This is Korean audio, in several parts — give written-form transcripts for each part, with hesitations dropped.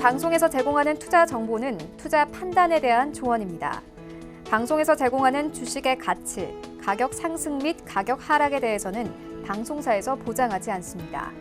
방송에서 제공하는 투자 정보는 투자 판단에 대한 조언입니다. 방송에서 제공하는 주식의 가치, 가격 상승 및 가격 하락에 대해서는 방송사에서 보장하지 않습니다.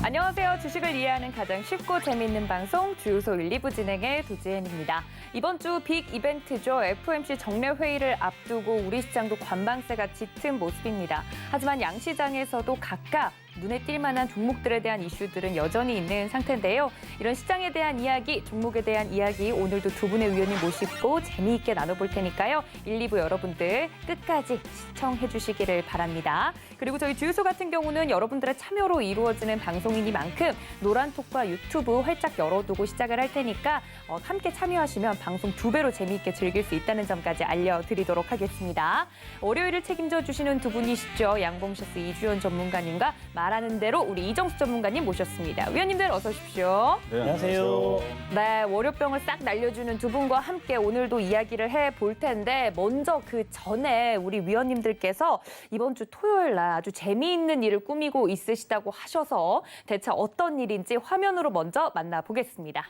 안녕하세요. 주식을 이해하는 가장 쉽고 재미있는 방송 주유소 1, 2부 진행의 도지혜입니다. 이번 주 빅 이벤트죠. FOMC 정례 회의를 앞두고 우리 시장도 관망세가 짙은 모습입니다. 하지만 양시장에서도 각각 눈에 띌 만한 종목들에 대한 이슈들은 여전히 있는 상태인데요. 이런 시장에 대한 이야기, 종목에 대한 이야기 오늘도 두 분의 위원님 모시고 재미있게 나눠볼 테니까요. 1, 2부 여러분들 끝까지 시청해 주시기를 바랍니다. 그리고 저희 주유소 같은 경우는 여러분들의 참여로 이루어지는 방송이니만큼 노란톡과 유튜브 활짝 열어두고 시작을 할 테니까 함께 참여하시면 방송 2배로 재미있게 즐길 수 있다는 점까지 알려드리도록 하겠습니다. 월요일을 책임져 주시는 두 분이시죠. 양봉셔스 이주연 전문가님과 말하는 대로 우리 이정수 전문가님 모셨습니다. 위원님들 어서 오십시오. 네, 안녕하세요. 네, 월요병을 싹 날려주는 두 분과 함께 오늘도 이야기를 해볼 텐데 먼저 그 전에 우리 위원님들께서 이번 주 토요일 날 아주 재미있는 일을 꾸미고 있으시다고 하셔서 대체 어떤 일인지 화면으로 먼저 만나보겠습니다.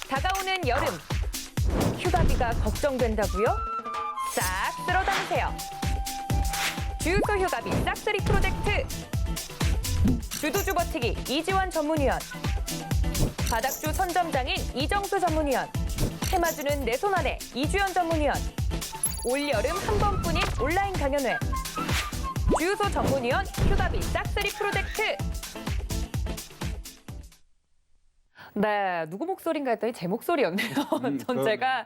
다가오는 여름, 휴가비가 걱정된다고요? 싹 쓸어 담으세요. 주유소 휴가비 싹쓸이 프로젝트. 주도주 버티기 이지원 전문위원. 바닥주 선점장인 이정수 전문위원. 테마주는 내 손 안에 이주연 전문위원. 올여름 한 번뿐인 온라인 강연회. 주유소 전문위원 휴가비 싹쓸이 프로젝트. 네, 누구 목소리인가 했더니 제 목소리였네요. 전 제가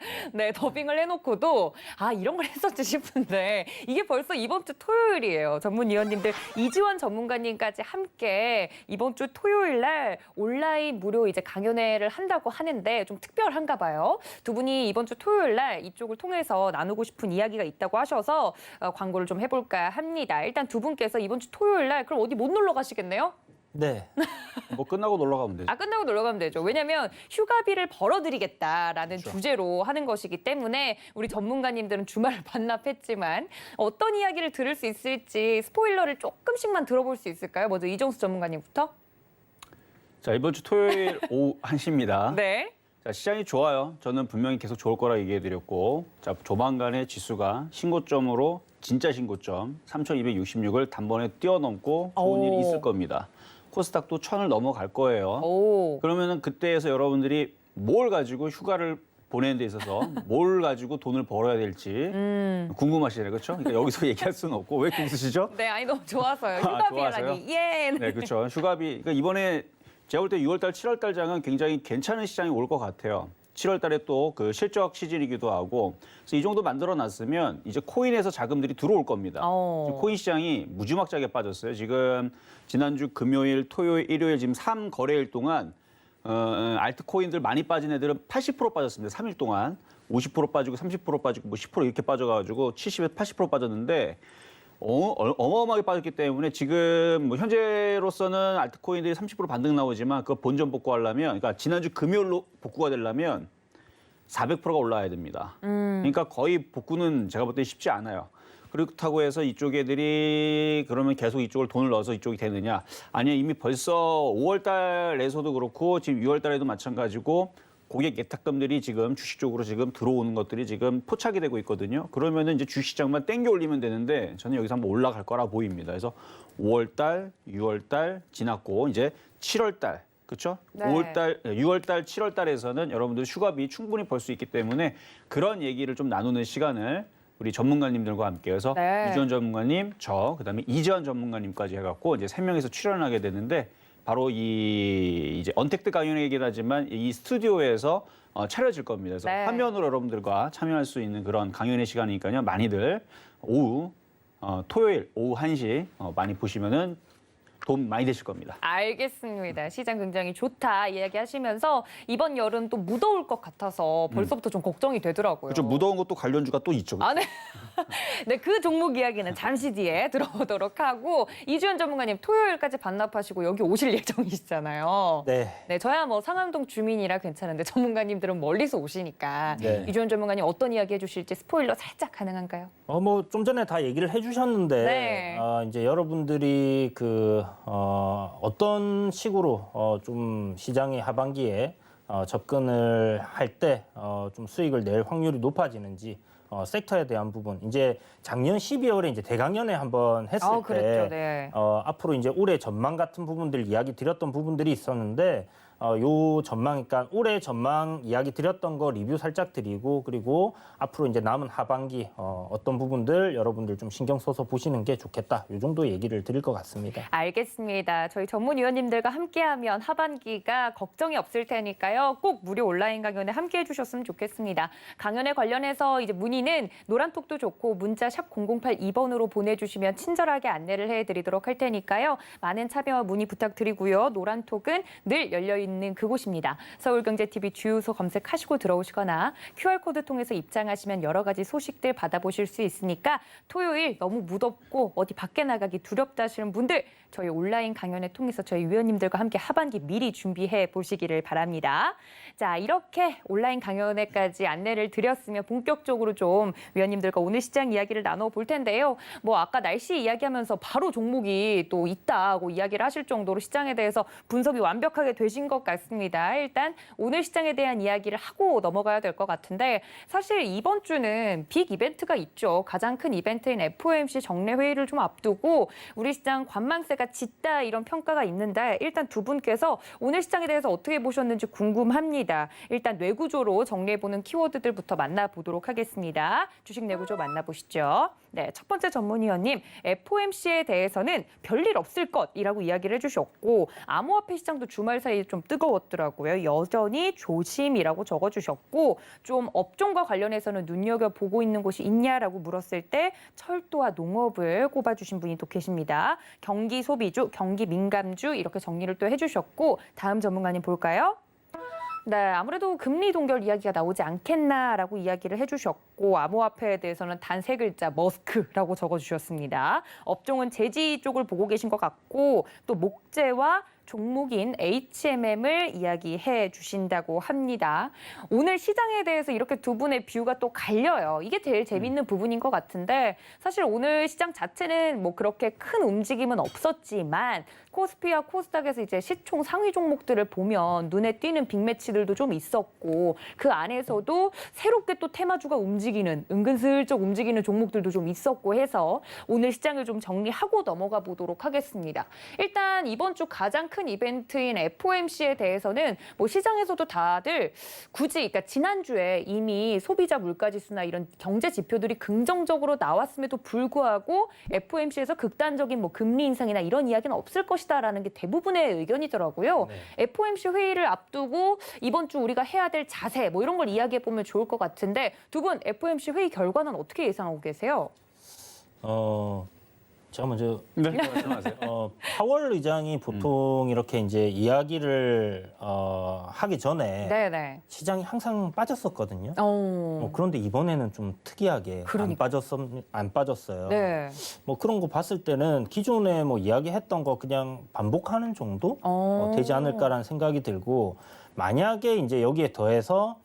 더빙을 해놓고도 이런 걸 했었지 싶은데 이게 벌써 이번 주 토요일이에요. 전문위원님들 이지원 전문가님까지 함께 이번 주 토요일 날 온라인 무료 이제 강연회를 한다고 하는데 좀 특별한가 봐요. 두 분이 이번 주 토요일 날 이쪽을 통해서 나누고 싶은 이야기가 있다고 하셔서 광고를 좀 해볼까 합니다. 일단 두 분께서 이번 주 토요일 날 그럼 어디 못 놀러 가시겠네요? 네. 뭐 끝나고 놀러 가면 되죠. 끝나고 놀러 가면 되죠. 왜냐하면 휴가비를 벌어드리겠다라는 그렇죠. 주제로 하는 것이기 때문에 우리 전문가님들은 주말을 반납했지만 어떤 이야기를 들을 수 있을지 스포일러를 조금씩만 들어볼 수 있을까요? 먼저 이정수 전문가님부터. 자, 이번 주 토요일 오후 1시입니다. 네. 자, 시장이 좋아요. 저는 분명히 계속 좋을 거라 얘기해드렸고, 자, 조만간에 지수가 신고점으로 진짜 신고점 3,266을 단번에 뛰어넘고 좋은 일이 있을 겁니다. 코스닥도 1,000을 넘어갈 거예요. 그러면은 그때에서 여러분들이 뭘 가지고 휴가를 보내는 데 있어서 뭘 가지고 돈을 벌어야 될지 궁금하시잖아요. 그렇죠? 그러니까 여기서 얘기할 수는 없고 왜 웃으시죠? 네, 너무 좋아서요. 휴가비라니. 예. 네, 그렇죠. 휴가비. 그러니까 이번에 제가 볼 때 6월 달, 7월 달 장은 굉장히 괜찮은 시장이 올 것 같아요. 7월 달에 또 그 실적 시즌이기도 하고 그래서 이 정도 만들어 놨으면 이제 코인에서 자금들이 들어올 겁니다. 지금 코인 시장이 무지막지하게 빠졌어요. 지금 지난주 금요일, 토요일, 일요일 지금 3거래일 동안 알트코인들 많이 빠진 애들은 80% 빠졌습니다. 3일 동안. 50% 빠지고 30% 빠지고 뭐 10% 이렇게 빠져가지고 70에서 80% 빠졌는데 어마어마하게 빠졌기 때문에 지금 뭐 현재로서는 알트코인들이 30% 반등 나오지만 그거 본전 복구하려면 그러니까 지난주 금요일로 복구가 되려면 400%가 올라야 됩니다. 그러니까 거의 복구는 제가 볼 때 쉽지 않아요. 그렇다고 해서 이쪽 애들이 그러면 계속 이쪽을 돈을 넣어서 이쪽이 되느냐? 아니요, 이미 벌써 5월 달에서도 그렇고 지금 6월 달에도 마찬가지고 고객 예탁금들이 지금 주식 쪽으로 지금 들어오는 것들이 지금 포착이 되고 있거든요. 그러면은 이제 주식시장만 땡겨 올리면 되는데 저는 여기서 한번 올라갈 거라 보입니다. 그래서 5월 달, 6월 달 지났고 이제 7월 달, 그렇죠? 네. 5월 달, 6월 달, 7월 달에서는 여러분들 휴가비 충분히 벌 수 있기 때문에 그런 얘기를 좀 나누는 시간을 우리 전문가님들과 함께 해서 이주연 전문가님, 그다음에 이지원 전문가님까지 해갖고 이제 3명이서 출연하게 되는데 바로 이제 언택트 강연이긴 하지만 이 스튜디오에서 차려질 겁니다. 그래서 화면으로 여러분들과 참여할 수 있는 그런 강연의 시간이니까요. 많이들 오후 토요일 오후 1시 많이 보시면은 도움 많이 되실 겁니다. 알겠습니다. 시장 굉장히 좋다 이야기하시면서 이번 여름 또 무더울 것 같아서 벌써부터 좀 걱정이 되더라고요. 그렇죠. 무더운 것도 관련주가 또 있죠. 네. 네, 그 종목 이야기는 잠시 뒤에 들어보도록 하고 이주연 전문가님 토요일까지 반납하시고 여기 오실 예정이시잖아요. 네. 네, 저야 뭐 상암동 주민이라 괜찮은데 전문가님들은 멀리서 오시니까 네. 이주연 전문가님 어떤 이야기 해주실지 스포일러 살짝 가능한가요? 뭐 좀 전에 다 얘기를 해주셨는데 네. 이제 여러분들이 어떤 식으로 좀 시장의 하반기에 접근을 할 때 좀 수익을 낼 확률이 높아지는지 섹터에 대한 부분 이제 작년 12월에 이제 대강연에 한번 했을 때 그랬죠. 네. 앞으로 이제 올해 전망 같은 부분들 이야기 드렸던 부분들이 있었는데 요 전망, 그러니까 올해 전망 이야기 드렸던 거 리뷰 살짝 드리고 그리고 앞으로 이제 남은 하반기 어떤 부분들 여러분들 좀 신경 써서 보시는 게 좋겠다. 요 정도 얘기를 드릴 것 같습니다. 알겠습니다. 저희 전문위원님들과 함께하면 하반기가 걱정이 없을 테니까요. 꼭 무료 온라인 강연에 함께해 주셨으면 좋겠습니다. 강연에 관련해서 이제 문의는 노란톡도 좋고 문자 샵 0082번으로 보내주시면 친절하게 안내를 해드리도록 할 테니까요. 많은 참여와 문의 부탁드리고요. 노란톡은 늘 열려있는 그곳입니다. 서울경제TV 주유소 검색하시고 들어오시거나 QR코드 통해서 입장하시면 여러 가지 소식들 받아보실 수 있으니까 토요일 너무 무덥고 어디 밖에 나가기 두렵다 하시는 분들 저희 온라인 강연을 통해서 저희 위원님들과 함께 하반기 미리 준비해 보시기를 바랍니다. 자, 이렇게 온라인 강연회까지 안내를 드렸으면 본격적으로 좀 위원님들과 오늘 시장 이야기를 나눠볼 텐데요. 뭐 아까 날씨 이야기하면서 바로 종목이 또 있다고 이야기를 하실 정도로 시장에 대해서 분석이 완벽하게 되신 것 같습니다. 일단 오늘 시장에 대한 이야기를 하고 넘어가야 될 것 같은데 사실 이번 주는 빅 이벤트가 있죠. 가장 큰 이벤트인 FOMC 정례 회의를 좀 앞두고 우리 시장 관망세가 짙다 이런 평가가 있는데 일단 두 분께서 오늘 시장에 대해서 어떻게 보셨는지 궁금합니다. 일단 뇌구조로 정리해보는 키워드들부터 만나보도록 하겠습니다. 주식 뇌구조 만나보시죠. 네, 첫 번째 전문위원님, FOMC에 대해서는 별일 없을 것이라고 이야기를 해주셨고 암호화폐 시장도 주말 사이에 좀 뜨거웠더라고요. 여전히 조심이라고 적어주셨고 좀 업종과 관련해서는 눈여겨보고 있는 곳이 있냐라고 물었을 때 철도와 농업을 꼽아주신 분이 또 계십니다. 경기 소비주, 경기 민감주 이렇게 정리를 또 해주셨고 다음 전문가님 볼까요? 네, 아무래도 금리 동결 이야기가 나오지 않겠나라고 이야기를 해주셨고 암호화폐에 대해서는 단 세 글자 머스크라고 적어주셨습니다. 업종은 제지 쪽을 보고 계신 것 같고 또 목재와 종목인 HMM을 이야기해 주신다고 합니다. 오늘 시장에 대해서 이렇게 두 분의 뷰가 또 갈려요. 이게 제일 재밌는 부분인 것 같은데 사실 오늘 시장 자체는 뭐 그렇게 큰 움직임은 없었지만 코스피와 코스닥에서 이제 시총 상위 종목들을 보면 눈에 띄는 빅매치들도 좀 있었고 그 안에서도 새롭게 또 테마주가 움직이는 은근슬쩍 움직이는 종목들도 좀 있었고 해서 오늘 시장을 좀 정리하고 넘어가 보도록 하겠습니다. 일단 이번 주 가장 큰 이벤트인 FOMC에 대해서는 뭐 시장에서도 다들 굳이 그러니까 지난주에 이미 소비자 물가지수나 이런 경제 지표들이 긍정적으로 나왔음에도 불구하고 FOMC에서 극단적인 뭐 금리 인상이나 이런 이야기는 없을 것이다라는 게 대부분의 의견이더라고요. 네. FOMC 회의를 앞두고 이번 주 우리가 해야 될 자세 뭐 이런 걸 이야기해 보면 좋을 것 같은데 두 분 FOMC 회의 결과는 어떻게 예상하고 계세요? 제가 먼저 네, 말씀하세요. 파월 의장이 보통 이렇게 이제 이야기를 하기 전에 네네. 시장이 항상 빠졌었거든요. 어. 그런데 이번에는 좀 특이하게 안 빠졌어요. 네. 뭐 그런 거 봤을 때는 기존에 뭐 이야기했던 거 그냥 반복하는 정도 되지 않을까라는 생각이 들고 만약에 이제 여기에 더해서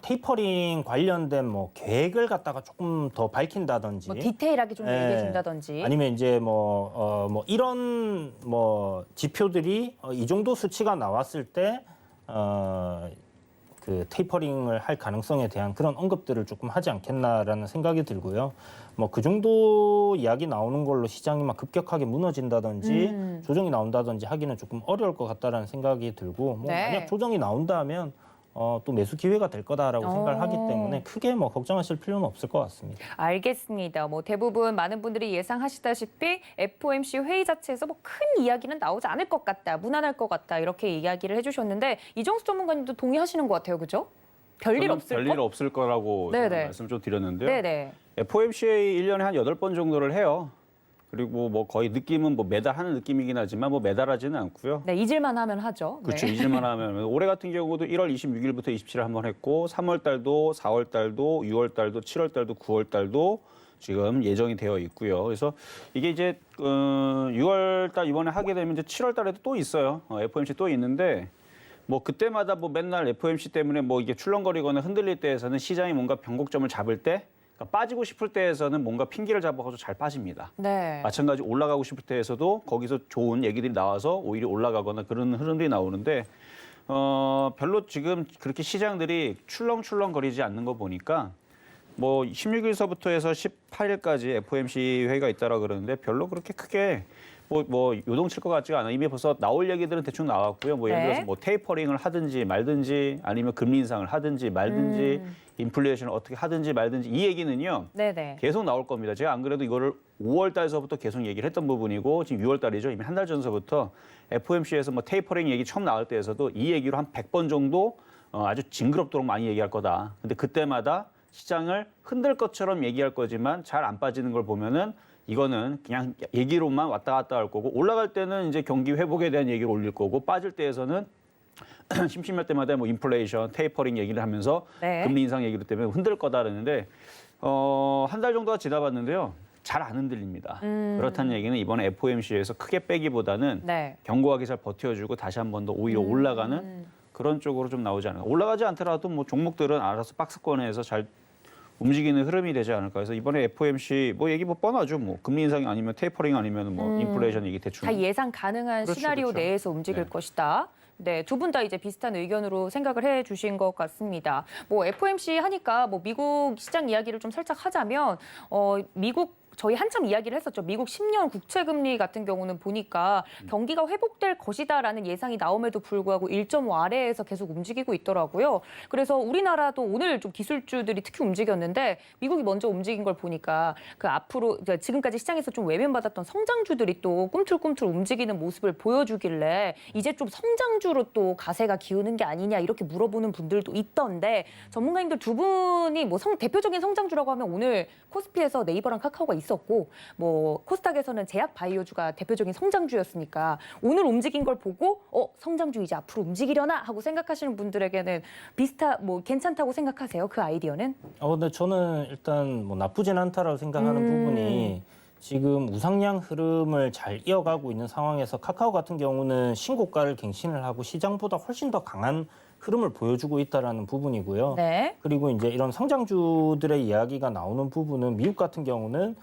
테이퍼링 관련된 뭐 계획을 갖다가 조금 더 밝힌다든지, 뭐 디테일하게 좀 얘기해 준다든지, 아니면 이제 뭐 이런 뭐 지표들이 이 정도 수치가 나왔을 때 그 테이퍼링을 할 가능성에 대한 그런 언급들을 조금 하지 않겠나라는 생각이 들고요. 뭐 그 정도 이야기 나오는 걸로 시장이 막 급격하게 무너진다든지 조정이 나온다든지 하기는 조금 어려울 것 같다라는 생각이 들고, 뭐 네. 만약 조정이 나온다면 또 매수 기회가 될 거다라고 생각을 하기 때문에 크게 뭐 걱정하실 필요는 없을 것 같습니다. 알겠습니다. 뭐 대부분 많은 분들이 예상하시다시피 FOMC 회의 자체에서 뭐 큰 이야기는 나오지 않을 것 같다, 무난할 것 같다 이렇게 이야기를 해주셨는데 이정수 전문가님도 동의하시는 것 같아요, 그죠? 별일 없을 별일 것? 없을 거라고 네네. 말씀 좀 드렸는데요. 네네. FOMC 1년에 한 8번 정도를 해요. 그리고 뭐 거의 느낌은 뭐 매달 하는 느낌이긴 하지만 뭐 매달 하지는 않고요. 네, 잊을만 하면 하죠. 그렇죠. 네. 잊을만 하면 올해 같은 경우도 1월 26일부터 27일 한 번 했고 3월 달도 4월 달도 6월 달도 7월 달도 9월 달도 지금 예정이 되어 있고요. 그래서 이게 이제 6월 달 이번에 하게 되면 이제 7월 달에도 또 있어요. FOMC 또 있는데 뭐 그때마다 뭐 맨날 FOMC 때문에 뭐 이게 출렁거리거나 흔들릴 때에서는 시장이 뭔가 변곡점을 잡을 때 그러니까 빠지고 싶을 때에서는 뭔가 핑계를 잡아서 잘 빠집니다. 네. 마찬가지 올라가고 싶을 때에서도 거기서 좋은 얘기들이 나와서 오히려 올라가거나 그런 흐름들이 나오는데 별로 지금 그렇게 시장들이 출렁출렁거리지 않는 거 보니까 뭐 16일서부터 해서 18일까지 FOMC 회의가 있다라 그러는데 별로 그렇게 크게 뭐 요동칠 것 같지가 않아요. 이미 벌써 나올 얘기들은 대충 나왔고요. 뭐 예를 네. 들어서 뭐 테이퍼링을 하든지 말든지 아니면 금리 인상을 하든지 말든지 인플레이션을 어떻게 하든지 말든지 이 얘기는요. 네네. 계속 나올 겁니다. 제가 안 그래도 이거를 5월 달서부터 계속 얘기를 했던 부분이고 지금 6월 달이죠. 이미 한 달 전서부터 FOMC에서 뭐 테이퍼링 얘기 처음 나올 때에서도 이 얘기로 한 100번 정도 아주 징그럽도록 많이 얘기할 거다. 근데 그때마다 시장을 흔들 것처럼 얘기할 거지만 잘 안 빠지는 걸 보면은 이거는 그냥 얘기로만 왔다 갔다 할 거고 올라갈 때는 이제 경기 회복에 대한 얘기를 올릴 거고 빠질 때에서는 심심할 때마다 뭐 인플레이션, 테이퍼링 얘기를 하면서 네. 금리 인상 얘기를 때문에 흔들 거다 그러는데 한 달 정도가 지나봤는데요. 잘 안 흔들립니다. 그렇다는 얘기는 이번에 FOMC에서 크게 빼기보다는 네. 견고하게 잘 버텨주고 다시 한 번 더 오히려 올라가는 그런 쪽으로 좀 나오지 않을까. 올라가지 않더라도 뭐 종목들은 알아서 박스권에서 잘 움직이는 흐름이 되지 않을까. 그래서 이번에 FOMC 뭐 얘기 뭐 뻔하죠. 뭐 금리 인상이 아니면 테이퍼링 아니면 뭐 인플레이션 얘기 대충. 다 예상 가능한 그렇죠, 시나리오 그렇죠. 내에서 움직일 네. 것이다. 네, 두 분 다 이제 비슷한 의견으로 생각을 해 주신 것 같습니다. 뭐 FOMC 하니까 뭐 미국 시장 이야기를 좀 살짝 하자면 미국 저희 한참 이야기를 했었죠. 미국 10년 국채 금리 같은 경우는 보니까 경기가 회복될 것이다라는 예상이 나옴에도 불구하고 1.5 아래에서 계속 움직이고 있더라고요. 그래서 우리나라도 오늘 좀 기술주들이 특히 움직였는데 미국이 먼저 움직인 걸 보니까 그 앞으로 지금까지 시장에서 좀 외면받았던 성장주들이 또 꿈틀꿈틀 움직이는 모습을 보여주길래 이제 좀 성장주로 또 가세가 기우는 게 아니냐 이렇게 물어보는 분들도 있던데 전문가님들 두 분이 뭐 대표적인 성장주라고 하면 오늘 코스피에서 네이버랑 카카오가 있었고 뭐 코스닥에서는 제약 바이오주가 대표적인 성장주였으니까 오늘 움직인 걸 보고 성장주 이제 앞으로 움직이려나 하고 생각하시는 분들에게는 뭐 괜찮다고 생각하세요? 그 아이디어는? 근데 저는 일단 뭐 나쁘진 않다라고 생각하는 부분이 지금 우상향 흐름을 잘 이어가고 있는 상황에서 카카오 같은 경우는 신고가를 갱신을 하고 시장보다 훨씬 더 강한 흐름을 보여주고 있다라는 부분이고요. 네. 그리고 이제 이런 성장주들의 이야기가 나오는 부분은 미국 같은 경우는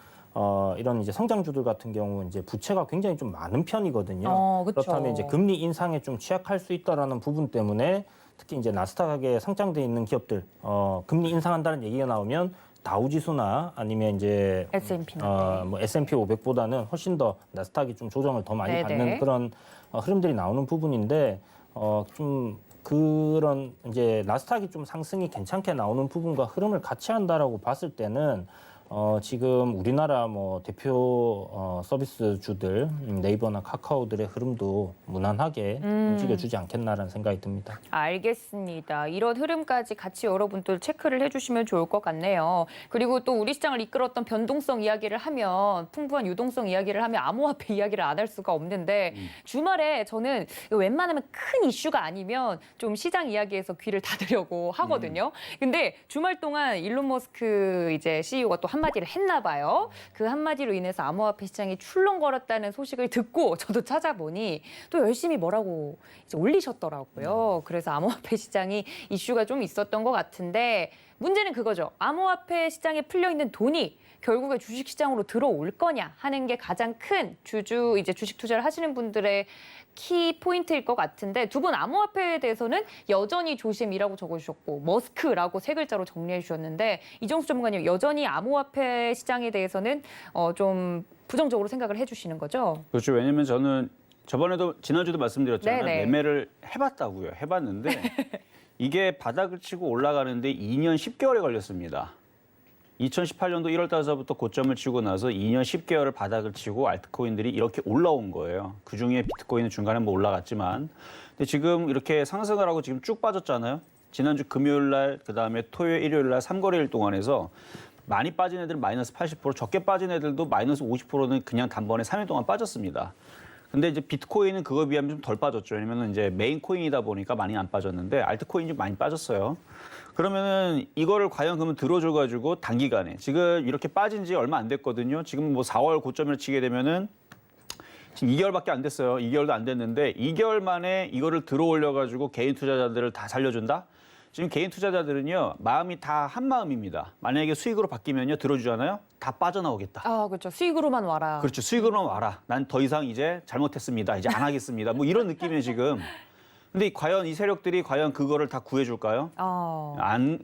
이런 이제 성장주들 같은 경우 이제 부채가 굉장히 좀 많은 편이거든요. 그쵸. 그렇다면 이제 금리 인상에 좀 취약할 수 있다라는 부분 때문에 특히 이제 나스닥에 상장돼 있는 기업들 금리 인상한다는 얘기가 나오면 다우지수나 아니면 이제 S&P나 뭐 S&P 500보다는 훨씬 더 나스닥이 좀 조정을 더 많이 네네. 받는 그런 흐름들이 나오는 부분인데 좀 그런 이제 나스닥이 좀 상승이 괜찮게 나오는 부분과 흐름을 같이 한다라고 봤을 때는 지금 우리나라 뭐 대표 서비스주들 네이버나 카카오들의 흐름도 무난하게 움직여주지 않겠나라는 생각이 듭니다. 알겠습니다. 이런 흐름까지 같이 여러분들 체크를 해주시면 좋을 것 같네요. 그리고 또 우리 시장을 이끌었던 변동성 이야기를 하면 풍부한 유동성 이야기를 하면 암호화폐 이야기를 안 할 수가 없는데 주말에 저는 웬만하면 큰 이슈가 아니면 좀 시장 이야기에서 귀를 닫으려고 하거든요. 근데 주말 동안 일론 머스크 이제 CEO가 또 한마디를 했나 봐요. 그 한마디로 인해서 암호화폐 시장이 출렁거렸다는 소식을 듣고 저도 찾아보니 또 열심히 뭐라고 이제 올리셨더라고요. 그래서 암호화폐 시장이 이슈가 좀 있었던 것 같은데 문제는 그거죠. 암호화폐 시장에 풀려 있는 돈이 결국에 주식시장으로 들어올 거냐 하는 게 가장 큰 이제 주식 투자를 하시는 분들의 키 포인트일 것 같은데 두 분 암호화폐에 대해서는 여전히 조심이라고 적어주셨고 머스크라고 세 글자로 정리해 주셨는데 이정수 전문가님 여전히 암호화폐 시장에 대해서는 좀 부정적으로 생각을 해주시는 거죠? 그렇죠. 왜냐하면 저는 저번에도 지난주도 말씀드렸잖아요. 네네. 매매를 해봤다고요. 해봤는데 이게 바닥을 치고 올라가는데 2년 10개월이 걸렸습니다. 2018년도 1월 달서부터 고점을 치고 나서 2년 10개월을 바닥을 치고 알트코인들이 이렇게 올라온 거예요. 그중에 비트코인은 중간에 뭐 올라갔지만. 근데 지금 이렇게 상승을 하고 지금 쭉 빠졌잖아요. 지난주 금요일 날, 그다음에 토요일, 일요일 날 3거래일 동안에서 많이 빠진 애들은 마이너스 80%, 적게 빠진 애들도 마이너스 50%는 그냥 단번에 3일 동안 빠졌습니다. 근데 이제 비트코인은 그거에 비하면 좀 덜 빠졌죠. 왜냐면은 이제 메인 코인이다 보니까 많이 안 빠졌는데 알트코인이 좀 많이 빠졌어요. 그러면은 이거를 과연 그러면 들어줘가지고 단기간에 지금 이렇게 빠진 지 얼마 안 됐거든요. 지금 뭐 4월 고점을 치게 되면은 지금 2개월밖에 안 됐어요. 2개월도 안 됐는데 2개월 만에 이거를 들어올려가지고 개인 투자자들을 다 살려준다? 지금 개인 투자자들은요, 마음이 다 한 마음입니다. 만약에 수익으로 바뀌면요, 들어주잖아요? 다 빠져나오겠다. 아, 그렇죠. 수익으로만 와라. 그렇죠. 수익으로만 와라. 난 더 이상 이제 잘못했습니다. 이제 안 하겠습니다. 뭐 이런 느낌이에요, 지금. 근데 과연 이 세력들이 과연 그거를 다 구해줄까요?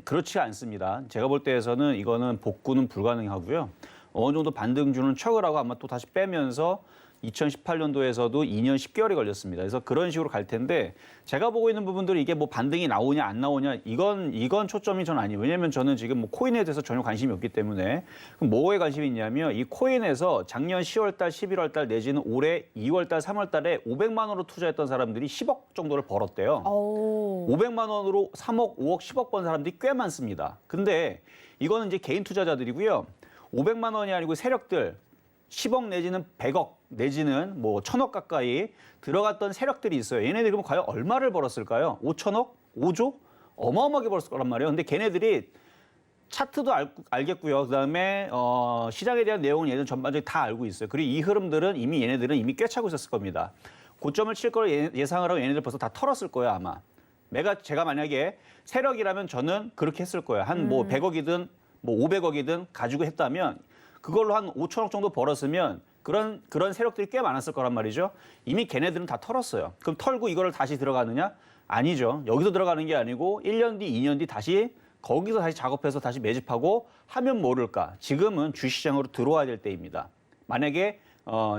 그렇지 않습니다. 제가 볼 때에서는 이거는 복구는 불가능하고요. 어느 정도 반등 주는 척을 하고 아마 또 다시 빼면서 2018년도에서도 2년 10개월이 걸렸습니다. 그래서 그런 식으로 갈 텐데 제가 보고 있는 부분들이 이게 뭐 반등이 나오냐 안 나오냐 이건 초점이 전 아니에요. 왜냐하면 저는 지금 뭐 코인에 대해서 전혀 관심이 없기 때문에 그럼 뭐에 관심이 있냐면 이 코인에서 작년 10월 달, 11월 달 내지는 올해 2월 달, 3월 달에 500만 원으로 투자했던 사람들이 10억 정도를 벌었대요. 500만 원으로 3억, 5억, 10억 번 사람들이 꽤 많습니다. 근데 이거는 이제 개인 투자자들이고요. 500만 원이 아니고 세력들 10억 내지는 100억 내지는 뭐 1000억 가까이 들어갔던 세력들이 있어요. 얘네들이 그럼 과연 얼마를 벌었을까요? 5천억? 5조? 어마어마하게 벌었을 거란 말이에요. 근데 걔네들이 차트도 알겠고요. 그다음에 시장에 대한 내용은 얘네들 전반적으로 다 알고 있어요. 그리고 이 흐름들은 얘네들은 이미 꿰차고 있었을 겁니다. 고점을 칠 걸 예상을 하고 얘네들 벌써 다 털었을 거예요, 아마. 제가 만약에 세력이라면 저는 그렇게 했을 거예요. 한 뭐 100억이든 뭐 500억이든 가지고 했다면 그걸로 한 5천억 정도 벌었으면 그런 세력들이 꽤 많았을 거란 말이죠. 이미 걔네들은 다 털었어요. 그럼 털고 이거를 다시 들어가느냐? 아니죠. 여기서 들어가는 게 아니고 1년 뒤, 2년 뒤 다시 거기서 다시 작업해서 다시 매집하고 하면 모를까. 지금은 주식시장으로 들어와야 될 때입니다. 만약에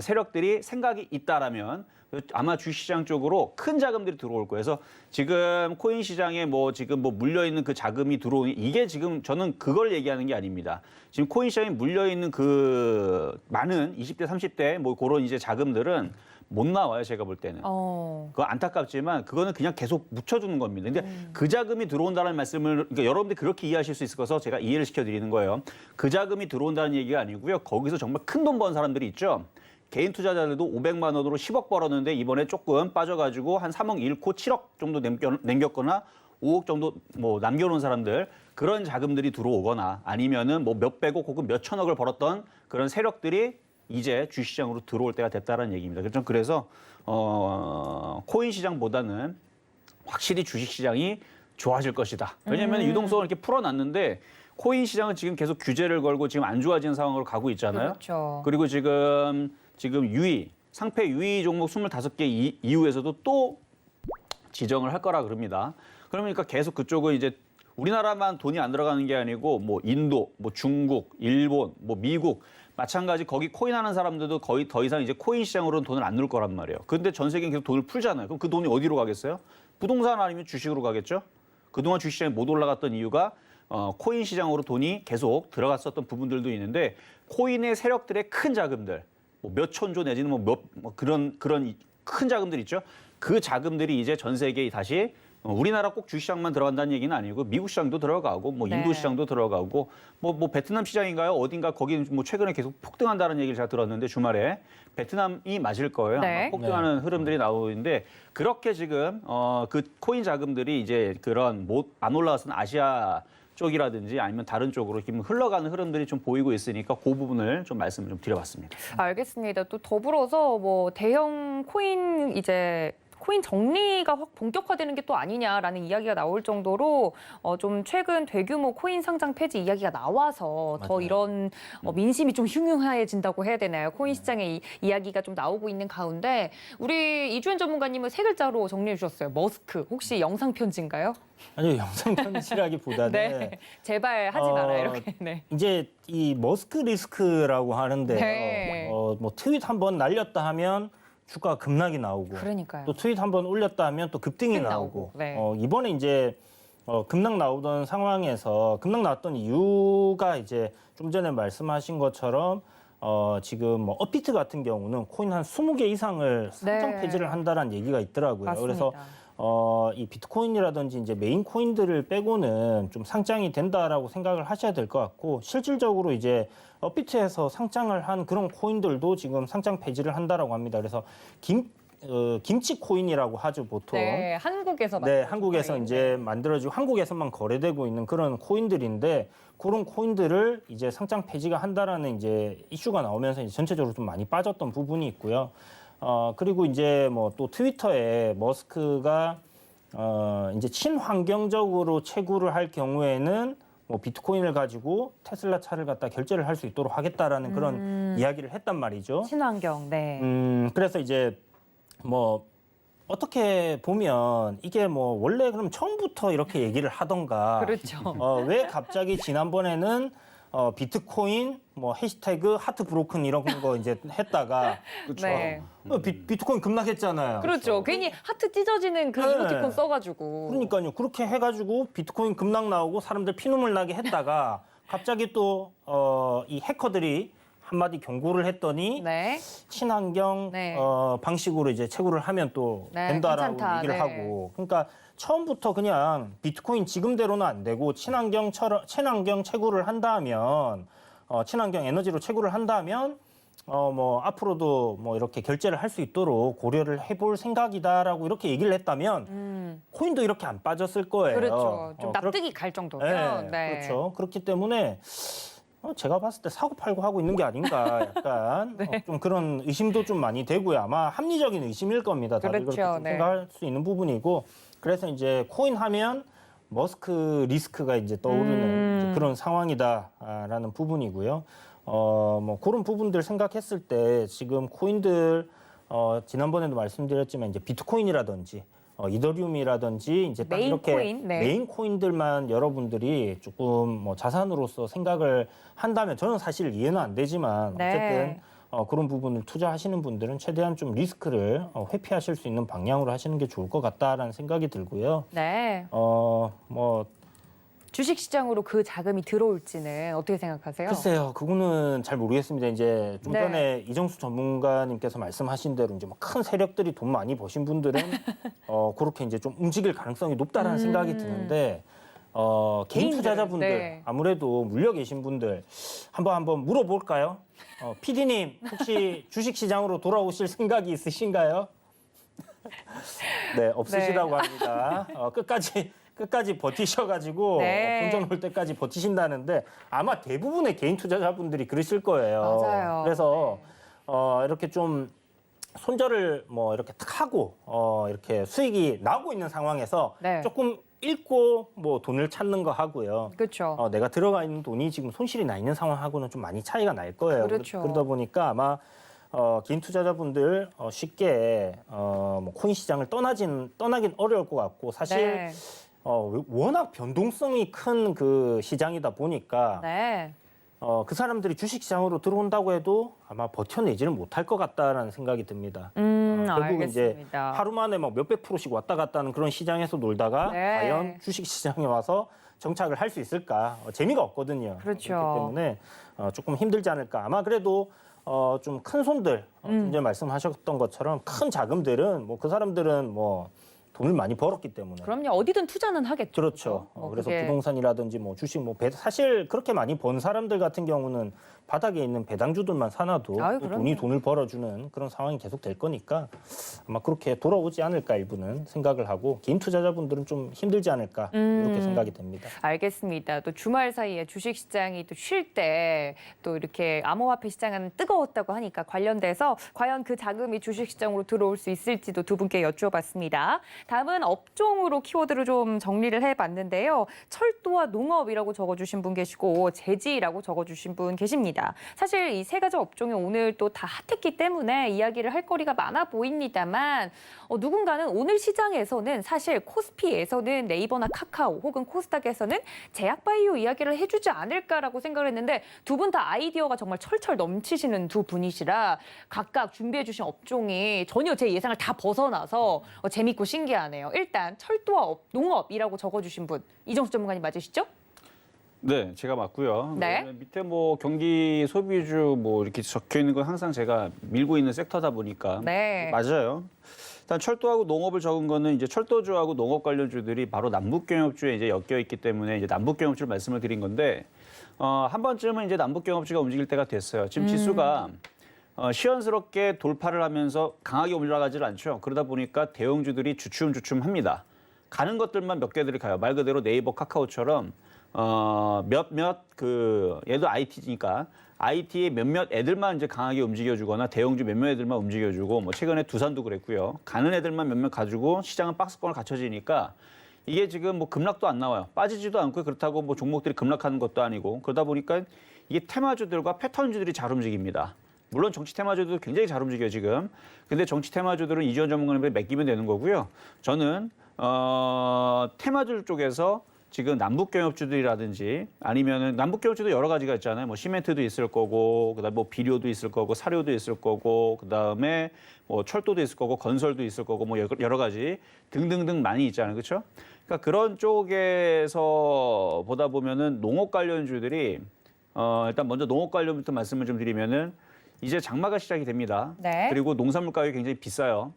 세력들이 생각이 있다라면 아마 주식시장 쪽으로 큰 자금들이 들어올 거예요. 그래서 지금 코인 시장에 지금 물려있는 그 자금이 들어오니 이게 지금 저는 그걸 얘기하는 게 아닙니다. 지금 코인 시장에 물려있는 그 많은 20대, 30대 그런 이제 자금들은 못 나와요. 제가 볼 때는. 그거 안타깝지만 그거는 그냥 계속 묻혀두는 겁니다. 근데 그 자금이 들어온다는 말씀을 그러니까 여러분들이 그렇게 이해하실 수 있어서 제가 이해를 시켜드리는 거예요. 그 자금이 들어온다는 얘기가 아니고요. 거기서 정말 큰 돈 번 사람들이 있죠. 개인 투자자들도 500만 원으로 10억 벌었는데 이번에 조금 빠져가지고 한 3억 잃고 7억 정도 남겼거나 5억 정도 남겨놓은 사람들 그런 자금들이 들어오거나 아니면은 몇백억 혹은 몇천억을 벌었던 그런 세력들이 이제 주식시장으로 들어올 때가 됐다는 얘기입니다. 그래서 코인 시장보다는 확실히 주식시장이 좋아질 것이다. 왜냐하면 유동성을 이렇게 풀어놨는데 코인 시장은 지금 계속 규제를 걸고 지금 안 좋아지는 상황으로 가고 있잖아요. 그렇죠. 그리고 지금 상패 유의 종목 25개 이후에서도 또 지정을 할 거라 그럽니다. 그러니까 계속 그쪽은 이제 우리나라만 돈이 안 들어가는 게 아니고 인도, 중국, 일본, 미국 마찬가지 거기 코인 하는 사람들도 거의 더 이상 이제 코인 시장으로는 돈을 안 넣을 거란 말이에요. 근데 전 세계는 계속 돈을 풀잖아요. 그럼 그 돈이 어디로 가겠어요? 부동산 아니면 주식으로 가겠죠? 그동안 주식시장이 못 올라갔던 이유가 코인 시장으로 돈이 계속 들어갔었던 부분들도 있는데 코인의 세력들의 큰 자금들 몇 천조 내지는 그런 큰 자금들 있죠. 그 자금들이 이제 전 세계에 다시 우리나라 꼭 주시장만 들어간다는 얘기는 아니고 미국 시장도 들어가고 인도 시장도 들어가고 베트남 시장인가요? 어딘가 거기는 최근에 계속 폭등한다는 얘기를 제가 들었는데 주말에 베트남이 맞을 거예요. 네. 아마 폭등하는 흐름들이 나오는데 그렇게 지금 그 코인 자금들이 이제 그런 안 올라갔던 아시아 쪽이라든지 아니면 다른 쪽으로 지금 흘러가는 흐름들이 좀 보이고 있으니까 그 부분을 좀 말씀을 좀 드려봤습니다. 알겠습니다. 또 더불어서 대형 코인 코인 정리가 확 본격화되는 게 또 아니냐라는 이야기가 나올 정도로 좀 최근 대규모 코인 상장 폐지 이야기가 나와서 더 맞아요. 이런 민심이 좀 흉흉해진다고 해야 되나요? 코인 시장의 이야기가 좀 나오고 있는 가운데 우리 이주연 전문가님은 세 글자로 정리해 주셨어요. 머스크. 혹시 영상 편지인가요? 아니요, 영상 편지라기보다는 네. 제발 하지 마라 이렇게. 네. 이제 이 머스크 리스크라고 하는데요. 네. 트윗 한번 날렸다 하면 주가가 급락이 나오고 그러니까요. 또 트윗 한번 올렸다 하면 또 급등이 급 나오고. 나오고, 네. 이번에 이제 급락 나오던 상황에서 급락 나왔던 이유가 이제 좀 전에 말씀하신 것처럼 지금 업비트 같은 경우는 코인 한 20개 이상을 상장 네. 폐지를 한다라는 얘기가 있더라고요. 맞습니다. 그래서 이 비트코인이라든지 이제 메인 코인들을 빼고는 좀 상장이 된다라고 생각을 하셔야 될 것 같고, 실질적으로 이제 업비트에서 상장을 한 그런 코인들도 지금 상장 폐지를 한다라고 합니다. 그래서 김치 코인이라고 하죠, 보통. 네, 한국에서 네, 만들어진 한국에서 코인. 이제 만들어지고 한국에서만 거래되고 있는 그런 코인들인데, 그런 코인들을 이제 상장 폐지가 한다라는 이제 이슈가 나오면서 이제 전체적으로 좀 많이 빠졌던 부분이 있고요. 그리고 이제 뭐 또 트위터에 머스크가 이제 친환경적으로 채굴을 할 경우에는 뭐 비트코인을 가지고 테슬라 차를 갖다 결제를 할 수 있도록 하겠다라는 그런 이야기를 했단 말이죠. 친환경, 네. 그래서 이제 뭐 어떻게 보면 이게 뭐 원래 그럼 처음부터 이렇게 얘기를 하던가, 그렇죠. 왜 갑자기 지난번에는 비트코인 뭐 해시태그 하트 브로큰 이런 거 이제 했다가 그렇죠. 네. 비트코인 급락했잖아요. 그렇죠. 괜히 하트 찢어지는 그 네. 이모티콘 써가지고. 그러니까요. 그렇게 해가지고 비트코인 급락 나오고 사람들 피눈물 나게 했다가 갑자기 또 이 해커들이 한마디 경고를 했더니 네. 친환경 네. 방식으로 이제 채굴을 하면 또 네, 된다라고 괜찮다. 얘기를 네. 하고, 그러니까 처음부터 그냥 비트코인 지금대로는 안 되고 친환경 채굴을 한다면 친환경 에너지로 채굴을 한다면 뭐 앞으로도 뭐 이렇게 결제를 할 수 있도록 고려를 해볼 생각이다라고 이렇게 얘기를 했다면 코인도 이렇게 안 빠졌을 거예요. 그렇죠. 좀 그렇- 납득이 갈 정도면. 네, 그렇죠. 그렇기 때문에 제가 봤을 때 사고 팔고 하고 있는 게 아닌가 약간 네. 좀 그런 의심도 좀 많이 되고요. 아마 합리적인 의심일 겁니다. 다들 그렇죠. 그렇게 좀 네. 생각할 수 있는 부분이고, 그래서 이제 코인 하면 머스크 리스크가 이제 떠오르는 이제 그런 상황이다라는 부분이고요. 뭐 그런 부분들 생각했을 때 지금 코인들 지난번에도 말씀드렸지만 이제 비트코인이라든지 이더리움이라든지 이제 딱 메인 이렇게 코인, 네. 메인 코인들만 여러분들이 조금 뭐 자산으로서 생각을 한다면, 저는 사실 이해는 안 되지만 네. 어쨌든 그런 부분을 투자하시는 분들은 최대한 좀 리스크를 회피하실 수 있는 방향으로 하시는 게 좋을 것 같다라는 생각이 들고요. 네. 뭐 주식시장으로 그 자금이 들어올지는 어떻게 생각하세요? 글쎄요, 그거는 잘 모르겠습니다. 이제 좀 네. 전에 이정수 전문가님께서 말씀하신 대로 이제 뭐 큰 세력들이 돈 많이 버신 분들은 그렇게 이제 좀 움직일 가능성이 높다라는 생각이 드는데, 개인 개인들, 투자자분들 네. 아무래도 물려 계신 분들 한번 물어볼까요? PD님 혹시 주식시장으로 돌아오실 생각이 있으신가요? 네, 없으시다고 합니다. 끝까지 버티셔가지고 네. 본전 올 때까지 버티신다는데, 아마 대부분의 개인 투자자분들이 그러실 거예요. 맞아요. 그래서 이렇게 좀 손절을 뭐 이렇게 탁 하고 이렇게 수익이 나오고 있는 상황에서 네. 조금 읽고 뭐 돈을 찾는 거 하고요. 그렇죠. 내가 들어가 있는 돈이 지금 손실이 나 있는 상황하고는 좀 많이 차이가 날 거예요. 그렇죠. 그러다 보니까 아마 개인 투자자분들 쉽게 뭐 코인 시장을 떠나긴 어려울 것 같고, 사실 네. 워낙 변동성이 큰 그 시장이다 보니까 네. 그 사람들이 주식 시장으로 들어온다고 해도 아마 버텨내지는 못할 것 같다라는 생각이 듭니다. 결국은 이제 알겠습니다. 하루 만에 막 몇백 프로씩 왔다 갔다 하는 그런 시장에서 놀다가 네. 과연 주식 시장에 와서 정착을 할 수 있을까? 재미가 없거든요. 그렇죠. 그렇기 때문에 조금 힘들지 않을까. 아마 그래도 좀 큰 손들, 좀 전에 말씀하셨던 것처럼 큰 자금들은 뭐 그 사람들은 뭐 돈을 많이 벌었기 때문에. 그럼요. 어디든 투자는 하겠죠. 그렇죠. 뭐 그래서 그게- 부동산이라든지 뭐 주식 뭐 사실 그렇게 많이 번 사람들 같은 경우는 바닥에 있는 배당주들만 사놔도 아유, 또 그럼요. 돈을 벌어주는 그런 상황이 계속 될 거니까 아마 그렇게 돌아오지 않을까 일부는 생각을 하고, 개인 투자자분들은 좀 힘들지 않을까 이렇게 생각이 됩니다. 알겠습니다. 또 주말 사이에 주식시장이 또 쉴 때 또 이렇게 암호화폐 시장은 뜨거웠다고 하니까 관련돼서 과연 그 자금이 주식시장으로 들어올 수 있을지도 두 분께 여쭈어봤습니다. 다음은 업종으로 키워드를 좀 정리를 해봤는데요. 철도와 농업이라고 적어주신 분 계시고 제지라고 적어주신 분 계십니다. 사실 이 세 가지 업종이 오늘 또 다 핫했기 때문에 이야기를 할 거리가 많아 보입니다만 누군가는 오늘 시장에서는 사실 코스피에서는 네이버나 카카오 혹은 코스닥에서는 제약바이오 이야기를 해주지 않을까라고 생각을 했는데, 두 분 다 아이디어가 정말 철철 넘치시는 두 분이시라 각각 준비해 주신 업종이 전혀 제 예상을 다 벗어나서 재밌고 신기하네요. 일단 철도와 농업이라고 적어주신 분, 이정수 전문가님 맞으시죠? 네, 제가 맞고요. 네. 왜냐면 밑에 뭐 경기 소비주 뭐 이렇게 적혀 있는 건 항상 제가 밀고 있는 섹터다 보니까 네. 맞아요. 일단 철도하고 농업을 적은 거는 이제 철도주하고 농업 관련주들이 바로 남북경협주에 이제 엮여 있기 때문에 이제 남북경협주를 말씀을 드린 건데 한 번쯤은 이제 남북경협주가 움직일 때가 됐어요. 지금 지수가 시원스럽게 돌파를 하면서 강하게 올라가질 않죠. 그러다 보니까 대형주들이 주춤주춤합니다. 가는 것들만 몇 개들이 가요. 말 그대로 네이버, 카카오처럼 얘도 IT니까 IT의 몇몇 애들만 이제 강하게 움직여주거나 대형주 몇몇 애들만 움직여주고 뭐 최근에 두산도 그랬고요. 가는 애들만 몇몇 가지고 시장은 박스권을 갖춰지니까 이게 지금 뭐 급락도 안 나와요. 빠지지도 않고 그렇다고 뭐 종목들이 급락하는 것도 아니고 그러다 보니까 이게 테마주들과 패턴주들이 잘 움직입니다. 물론 정치 테마주도 굉장히 잘 움직여요 지금. 근데 정치 테마주들은 이주원 전문가님께 맡기면 되는 거고요. 저는 테마주 쪽에서 지금 남북경협주들이라든지 아니면은 남북경협주도 여러 가지가 있잖아요. 뭐 시멘트도 있을 거고, 그다음에 뭐 비료도 있을 거고, 사료도 있을 거고, 그다음에 뭐 철도도 있을 거고, 건설도 있을 거고, 뭐 여러 가지 등등등 많이 있잖아요, 그렇죠? 그러니까 그런 쪽에서 보다 보면은 농업 관련주들이 일단 먼저 농업 관련부터 말씀을 좀 드리면은 이제 장마가 시작이 됩니다. 네. 그리고 농산물 가격이 굉장히 비싸요.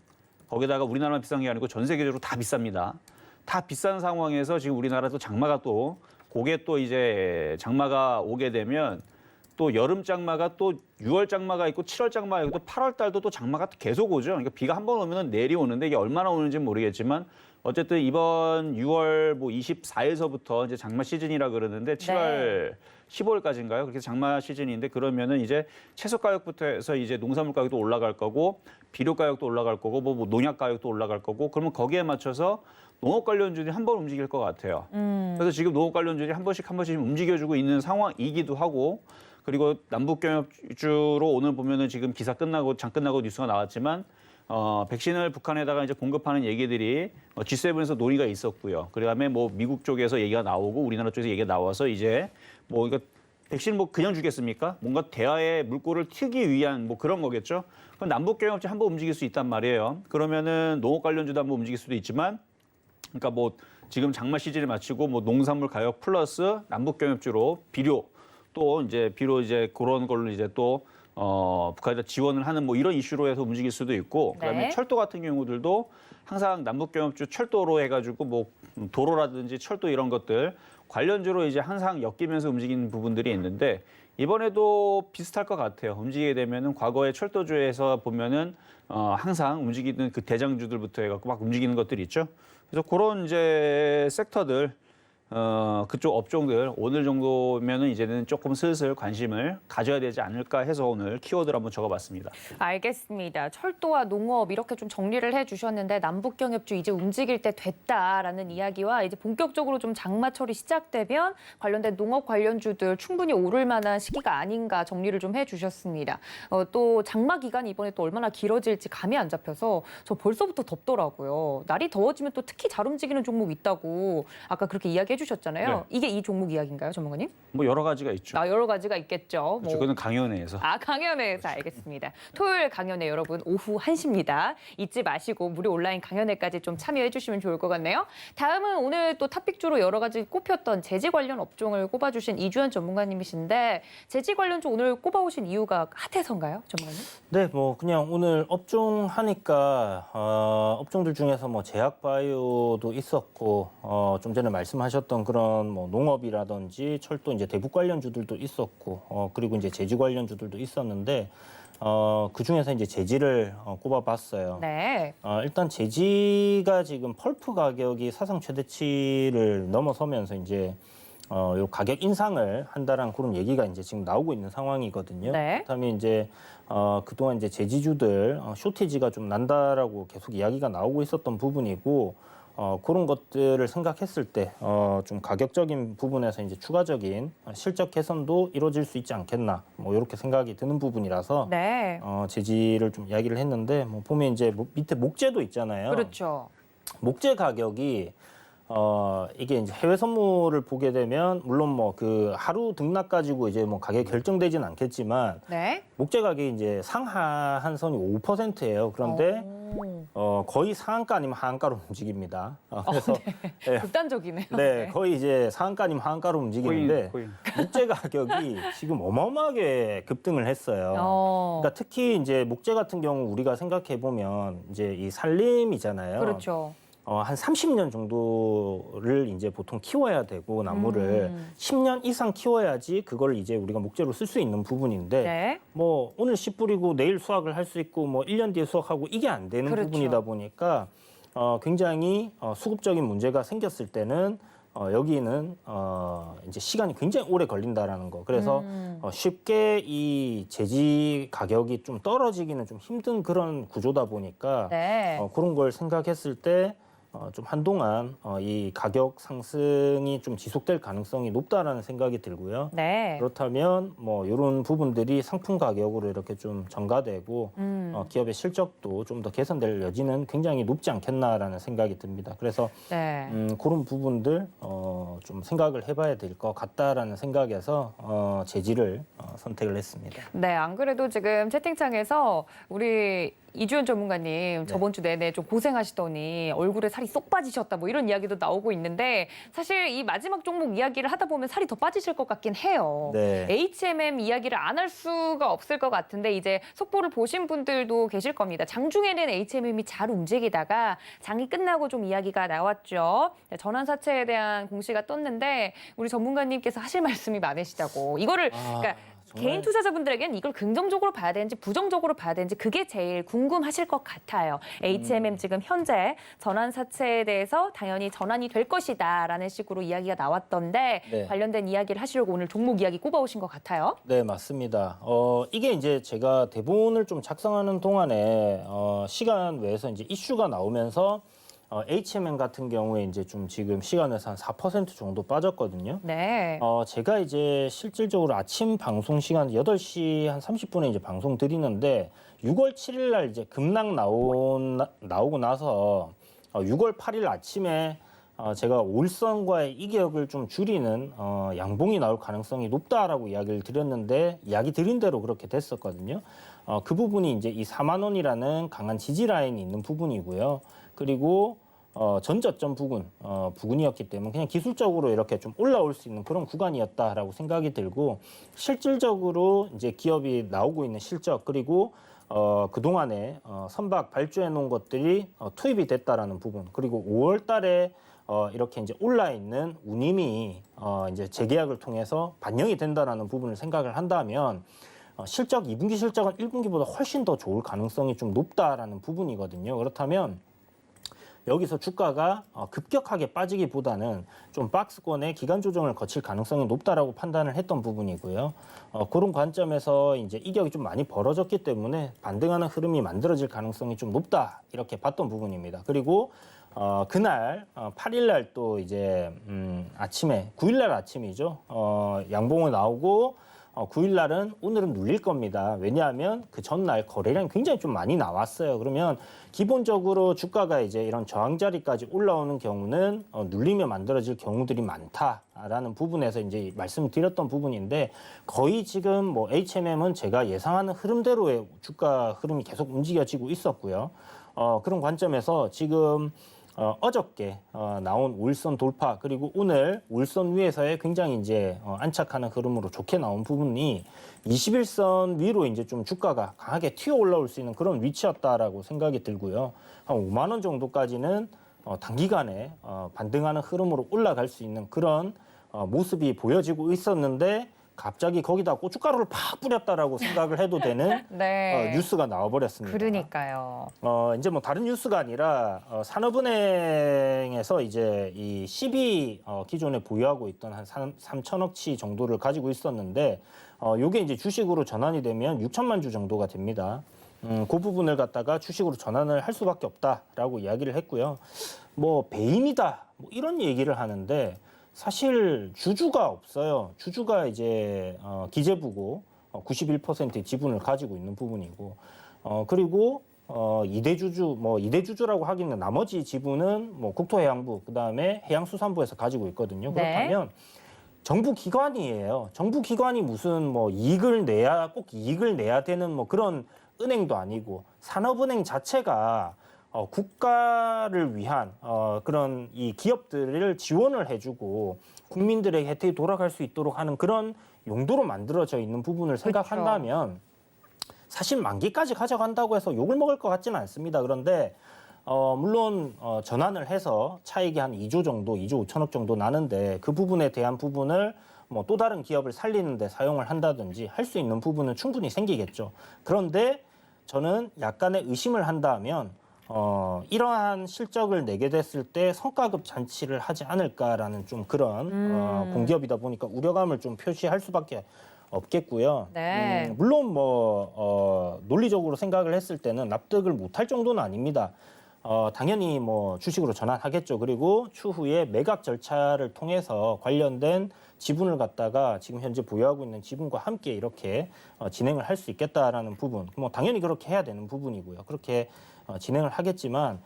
거기다가 우리나라만 비싼 게 아니고 전 세계적으로 다 비쌉니다. 다 비싼 상황에서 지금 우리나라도 장마가 또 그게 또 이제 장마가 오게 되면 또 여름 장마가 또 6월 장마가 있고 7월 장마가 있고 또 8월 달도 또 장마가 계속 오죠. 그러니까 비가 한 번 오면은 내리 오는데 이게 얼마나 오는지는 모르겠지만 어쨌든 이번 6월 뭐 24일서부터 이제 장마 시즌이라 그러는데 7월 15일까지인가요? 그렇게 장마 시즌인데 그러면은 이제 채소 가격부터 해서 이제 농산물 가격도 올라갈 거고 비료 가격도 올라갈 거고 뭐 농약 가격도 올라갈 거고 그러면 거기에 맞춰서 농업 관련주들이 한 번 움직일 것 같아요. 그래서 지금 농업 관련주들이 한 번씩 움직여주고 있는 상황이기도 하고 그리고 남북경협주로 오늘 보면은 지금 기사 끝나고 장 끝나고 뉴스가 나왔지만 백신을 북한에다가 이제 공급하는 얘기들이 G7에서 논의가 있었고요. 그다음에 뭐 미국 쪽에서 얘기가 나오고 우리나라 쪽에서 얘기가 나와서 이제 뭐 이거 백신 뭐 그냥 주겠습니까? 뭔가 대화의 물꼬를 트기 위한 뭐 그런 거겠죠. 그럼 남북경협주 한번 움직일 수 있단 말이에요. 그러면은 농업 관련주도 한번 움직일 수도 있지만, 그러니까 뭐 지금 장마 시즌을 마치고 뭐 농산물 가격 플러스 남북경협주로 비료 또 이제 비료 이제 그런 걸로 이제 또 북한에다 지원을 하는 뭐 이런 이슈로 해서 움직일 수도 있고 그다음에 네. 철도 같은 경우들도 항상 남북경협주 철도로 해가지고 뭐 도로라든지 철도 이런 것들 관련주로 이제 항상 엮이면서 움직이는 부분들이 있는데 이번에도 비슷할 것 같아요. 움직이게 되면은 과거에 철도주에서 보면은 항상 움직이는 그 대장주들부터 해갖고 막 움직이는 것들이 있죠. 그래서 그런 이제 섹터들 그쪽 업종들 오늘 정도면은 이제는 조금 슬슬 관심을 가져야 되지 않을까 해서 오늘 키워드를 한번 적어봤습니다. 알겠습니다. 철도와 농업 이렇게 좀 정리를 해주셨는데 남북경협주 이제 움직일 때 됐다라는 이야기와 이제 본격적으로 좀 장마철이 시작되면 관련된 농업 관련주들 충분히 오를 만한 시기가 아닌가 정리를 좀 해주셨습니다. 또 장마 기간이 이번에 또 얼마나 길어질지 감이 안 잡혀서 저 벌써부터 덥더라고요. 날이 더워지면 또 특히 잘 움직이는 종목 있다고 아까 그렇게 이야기해 주셨잖아요. 네. 이게 이 종목 이야기인가요, 전문가님? 뭐 여러 가지가 있죠. 여러 가지가 있겠죠. 그렇죠. 그건 강연회에서. 강연회에서 알겠습니다. 토요일 강연회 여러분 오후 1시입니다. 잊지 마시고 무료 온라인 강연회까지 좀 참여해 주시면 좋을 것 같네요. 다음은 오늘 또 탑픽주로 여러 가지 꼽혔던 제지 관련 업종을 꼽아주신 이주연 전문가님이신데 제지 관련주 오늘 꼽아오신 이유가 핫해서인가요, 전문가님? 네, 뭐 그냥 오늘 업종 하니까 업종들 중에서 뭐 제약바이오도 있었고 좀 전에 말씀하셨던 그런 뭐 농업이라든지 철도 이제 대북 관련주들도 있었고 그리고 이제 제지 관련주들도 있었는데 그 중에서 이제 제지를 꼽아봤어요. 네. 일단 제지가 지금 펄프 가격이 사상 최대치를 넘어서면서 이제 요 가격 인상을 한다는 그런 얘기가 이제 지금 나오고 있는 상황이거든요. 네. 그렇다면 이제 그동안 이제 제지주들 쇼티지가 좀 난다라고 계속 이야기가 나오고 있었던 부분이고 그런 것들을 생각했을 때 좀 가격적인 부분에서 이제 추가적인 실적 개선도 이루어질 수 있지 않겠나 뭐 이렇게 생각이 드는 부분이라서 네. 제지를 좀 이야기를 했는데 뭐 보면 이제 밑에 목재도 있잖아요. 그렇죠. 목재 가격이 이게 이제 해외 선물을 보게 되면 물론 뭐 그 하루 등락 가지고 이제 뭐 가격이 결정되진 않겠지만 네. 목재 가격이 이제 상하 한선이 5%예요. 그런데 거의 상한가 아니면 하한가로 움직입니다. 그래서 예, 극단적이네요. 네, 거의 이제 상한가 아니면 하한가로 움직이는데 코인. 목재 가격이 지금 어마어마하게 급등을 했어요. 어, 그러니까 특히 이제 목재 같은 경우 우리가 생각해 보면 이제 이 살림이잖아요. 그렇죠. 한 30년 정도를 이제 보통 키워야 되고 나무를 10년 이상 키워야지 그걸 이제 우리가 목재로 쓸 수 있는 부분인데 네. 뭐 오늘 씨 뿌리고 내일 수확을 할 수 있고 뭐 1년 뒤에 수확하고 이게 안 되는 그렇죠. 부분이다 보니까 굉장히 수급적인 문제가 생겼을 때는 여기는 이제 시간이 굉장히 오래 걸린다라는 거. 그래서 쉽게 이 제지 가격이 좀 떨어지기는 좀 힘든 그런 구조다 보니까 네. 그런 걸 생각했을 때 좀 한동안 이 가격 상승이 좀 지속될 가능성이 높다라는 생각이 들고요. 네. 그렇다면 뭐 이런 부분들이 상품 가격으로 이렇게 좀 전가되고 기업의 실적도 좀 더 개선될 여지는 굉장히 높지 않겠나라는 생각이 듭니다. 그래서 네. 그런 부분들 좀 생각을 해봐야 될 것 같다라는 생각에서 제지를 선택을 했습니다. 네, 안 그래도 지금 채팅창에서 우리 이주연 전문가님 저번 주 내내 좀 고생하시더니 얼굴에 살이 쏙 빠지셨다 뭐 이런 이야기도 나오고 있는데 사실 이 마지막 종목 이야기를 하다 보면 살이 더 빠지실 것 같긴 해요. 네. HMM 이야기를 안 할 수가 없을 것 같은데 이제 속보를 보신 분들도 계실 겁니다. 장중에는 HMM이 잘 움직이다가 장이 끝나고 좀 이야기가 나왔죠. 전환사채에 대한 공시가 떴는데 우리 전문가님께서 하실 말씀이 많으시다고. 이거를 그러니까 정말. 개인 투자자분들에게는 이걸 긍정적으로 봐야 되는지 부정적으로 봐야 되는지 그게 제일 궁금하실 것 같아요. HMM 지금 현재 전환사채에 대해서 당연히 전환이 될 것이다라는 식으로 이야기가 나왔던데 네. 관련된 이야기를 하시려고 오늘 종목 이야기 꼽아오신 것 같아요. 네, 맞습니다. 이게 이제 제가 대본을 좀 작성하는 동안에 시간 외에서 이제 이슈가 나오면서 HMM 같은 경우에 이제 좀 지금 시간에서 한 4% 정도 빠졌거든요. 네. 제가 이제 실질적으로 아침 방송 시간 8시 한 30분에 이제 방송 드리는데 6월 7일 날 이제 급락 나오고 나서 6월 8일 아침에 제가 올선과의 이격을 좀 줄이는 양봉이 나올 가능성이 높다라고 이야기를 드렸는데 이야기 드린 대로 그렇게 됐었거든요. 그 부분이 이제 이 4만 원이라는 강한 지지 라인이 있는 부분이고요. 그리고 전저점 부근이었기 때문에 그냥 기술적으로 이렇게 좀 올라올 수 있는 그런 구간이었다라고 생각이 들고 실질적으로 이제 기업이 나오고 있는 실적 그리고 그동안에 선박 발주해 놓은 것들이 투입이 됐다라는 부분 그리고 5월 달에 이렇게 이제 올라 있는 운임이 이제 재계약을 통해서 반영이 된다라는 부분을 생각을 한다면 실적 2분기 실적은 1분기보다 훨씬 더 좋을 가능성이 좀 높다라는 부분이거든요. 그렇다면 여기서 주가가 급격하게 빠지기보다는 좀 박스권의 기간 조정을 거칠 가능성이 높다라고 판단을 했던 부분이고요. 그런 관점에서 이제 이격이 좀 많이 벌어졌기 때문에 반등하는 흐름이 만들어질 가능성이 좀 높다 이렇게 봤던 부분입니다. 그리고 그날 8일 날 또 이제 아침에 9일 날 아침이죠. 양봉을 나오고 9일 날은 오늘은 눌릴 겁니다. 왜냐하면 그 전날 거래량이 굉장히 좀 많이 나왔어요. 그러면 기본적으로 주가가 이제 이런 저항 자리까지 올라오는 경우는 눌리며 만들어질 경우들이 많다라는 부분에서 이제 말씀드렸던 부분인데 거의 지금 뭐 HMM은 제가 예상하는 흐름대로의 주가 흐름이 계속 움직여지고 있었고요. 그런 관점에서 지금 어저께 나온 올선 돌파 그리고 오늘 올선 위에서의 굉장히 이제 안착하는 흐름으로 좋게 나온 부분이 21선 위로 이제 좀 주가가 강하게 튀어 올라올 수 있는 그런 위치였다라고 생각이 들고요. 한 5만 원 정도까지는 단기간에 반등하는 흐름으로 올라갈 수 있는 그런 모습이 보여지고 있었는데 갑자기 거기다 고춧가루를 팍 뿌렸다라고 생각을 해도 되는 네. 뉴스가 나와버렸습니다. 그러니까요. 이제 뭐 다른 뉴스가 아니라 산업은행에서 이제 이 CB 기존에 보유하고 있던 한 3천억치 정도를 가지고 있었는데 요게 이제 주식으로 전환이 되면 6천만 주 정도가 됩니다. 그 부분을 갖다가 주식으로 전환을 할 수밖에 없다라고 이야기를 했고요. 뭐 배임이다 뭐 이런 얘기를 하는데 사실 주주가 없어요. 주주가 이제 기재부고 91%의 지분을 가지고 있는 부분이고 그리고 이대주주라고 하기는 나머지 지분은 뭐 국토해양부 그다음에 해양수산부에서 가지고 있거든요. 네. 그렇다면 정부 기관이에요. 정부 기관이 무슨 뭐 이익을 내야 되는 뭐 그런 은행도 아니고 산업은행 자체가 국가를 위한 그런 이 기업들을 지원을 해주고 국민들의 혜택이 돌아갈 수 있도록 하는 그런 용도로 만들어져 있는 부분을 생각한다면 사실 만기까지 가져간다고 해서 욕을 먹을 것 같지는 않습니다. 그런데 물론 전환을 해서 차익이 한 2조 정도, 2조 5천억 정도 나는데 그 부분에 대한 부분을 뭐 또 다른 기업을 살리는 데 사용을 한다든지 할 수 있는 부분은 충분히 생기겠죠. 그런데 저는 약간의 의심을 한다면 이러한 실적을 내게 됐을 때 성과급 잔치를 하지 않을까라는 좀 그런 공기업이다 보니까 우려감을 좀 표시할 수밖에 없겠고요. 네. 물론 뭐 논리적으로 생각을 했을 때는 납득을 못할 정도는 아닙니다. 당연히 뭐 주식으로 전환하겠죠. 그리고 추후에 매각 절차를 통해서 관련된 지분을 갖다가 지금 현재 보유하고 있는 지분과 함께 이렇게 진행을 할 수 있겠다라는 부분, 뭐 당연히 그렇게 해야 되는 부분이고요. 그렇게 진행을 하겠지만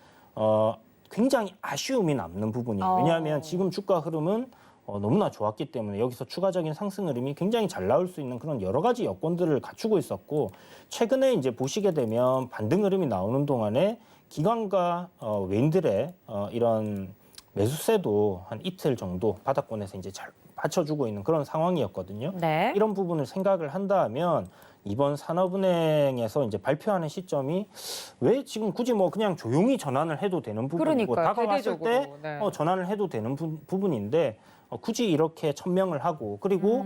굉장히 아쉬움이 남는 부분이에요. 왜냐하면 지금 주가 흐름은 너무나 좋았기 때문에 여기서 추가적인 상승 흐름이 굉장히 잘 나올 수 있는 그런 여러 가지 여건들을 갖추고 있었고 최근에 이제 보시게 되면 반등 흐름이 나오는 동안에 기관과 외인들의 이런 매수세도 한 이틀 정도 바닥권에서 이제 잘 받쳐주고 있는 그런 상황이었거든요. 네. 이런 부분을 생각을 한다면 이번 산업은행에서 이제 발표하는 시점이 왜 지금 굳이 뭐 그냥 조용히 전환을 해도 되는 부분이고 그러니까요, 다가왔을 때 대대적으로. 네. 전환을 해도 되는 부분인데 굳이 이렇게 천명을 하고 그리고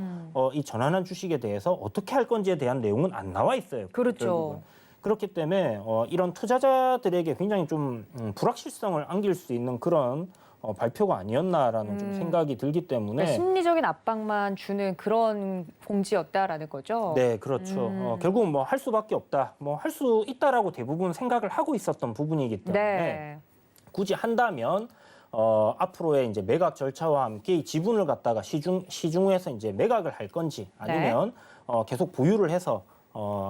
이 전환한 주식에 대해서 어떻게 할 건지에 대한 내용은 안 나와 있어요. 그렇죠. 결국은. 그렇기 때문에 이런 투자자들에게 굉장히 좀 불확실성을 안길 수 있는 그런 발표가 아니었나라는 좀 생각이 들기 때문에 그러니까 심리적인 압박만 주는 그런 공지였다라는 거죠. 네, 그렇죠. 결국은 뭐 할 수밖에 없다. 뭐 할 수 있다라고 대부분 생각을 하고 있었던 부분이기 때문에 네. 굳이 한다면 앞으로의 이제 매각 절차와 함께 이 지분을 갖다가 시중에서 이제 매각을 할 건지 아니면 계속 보유를 해서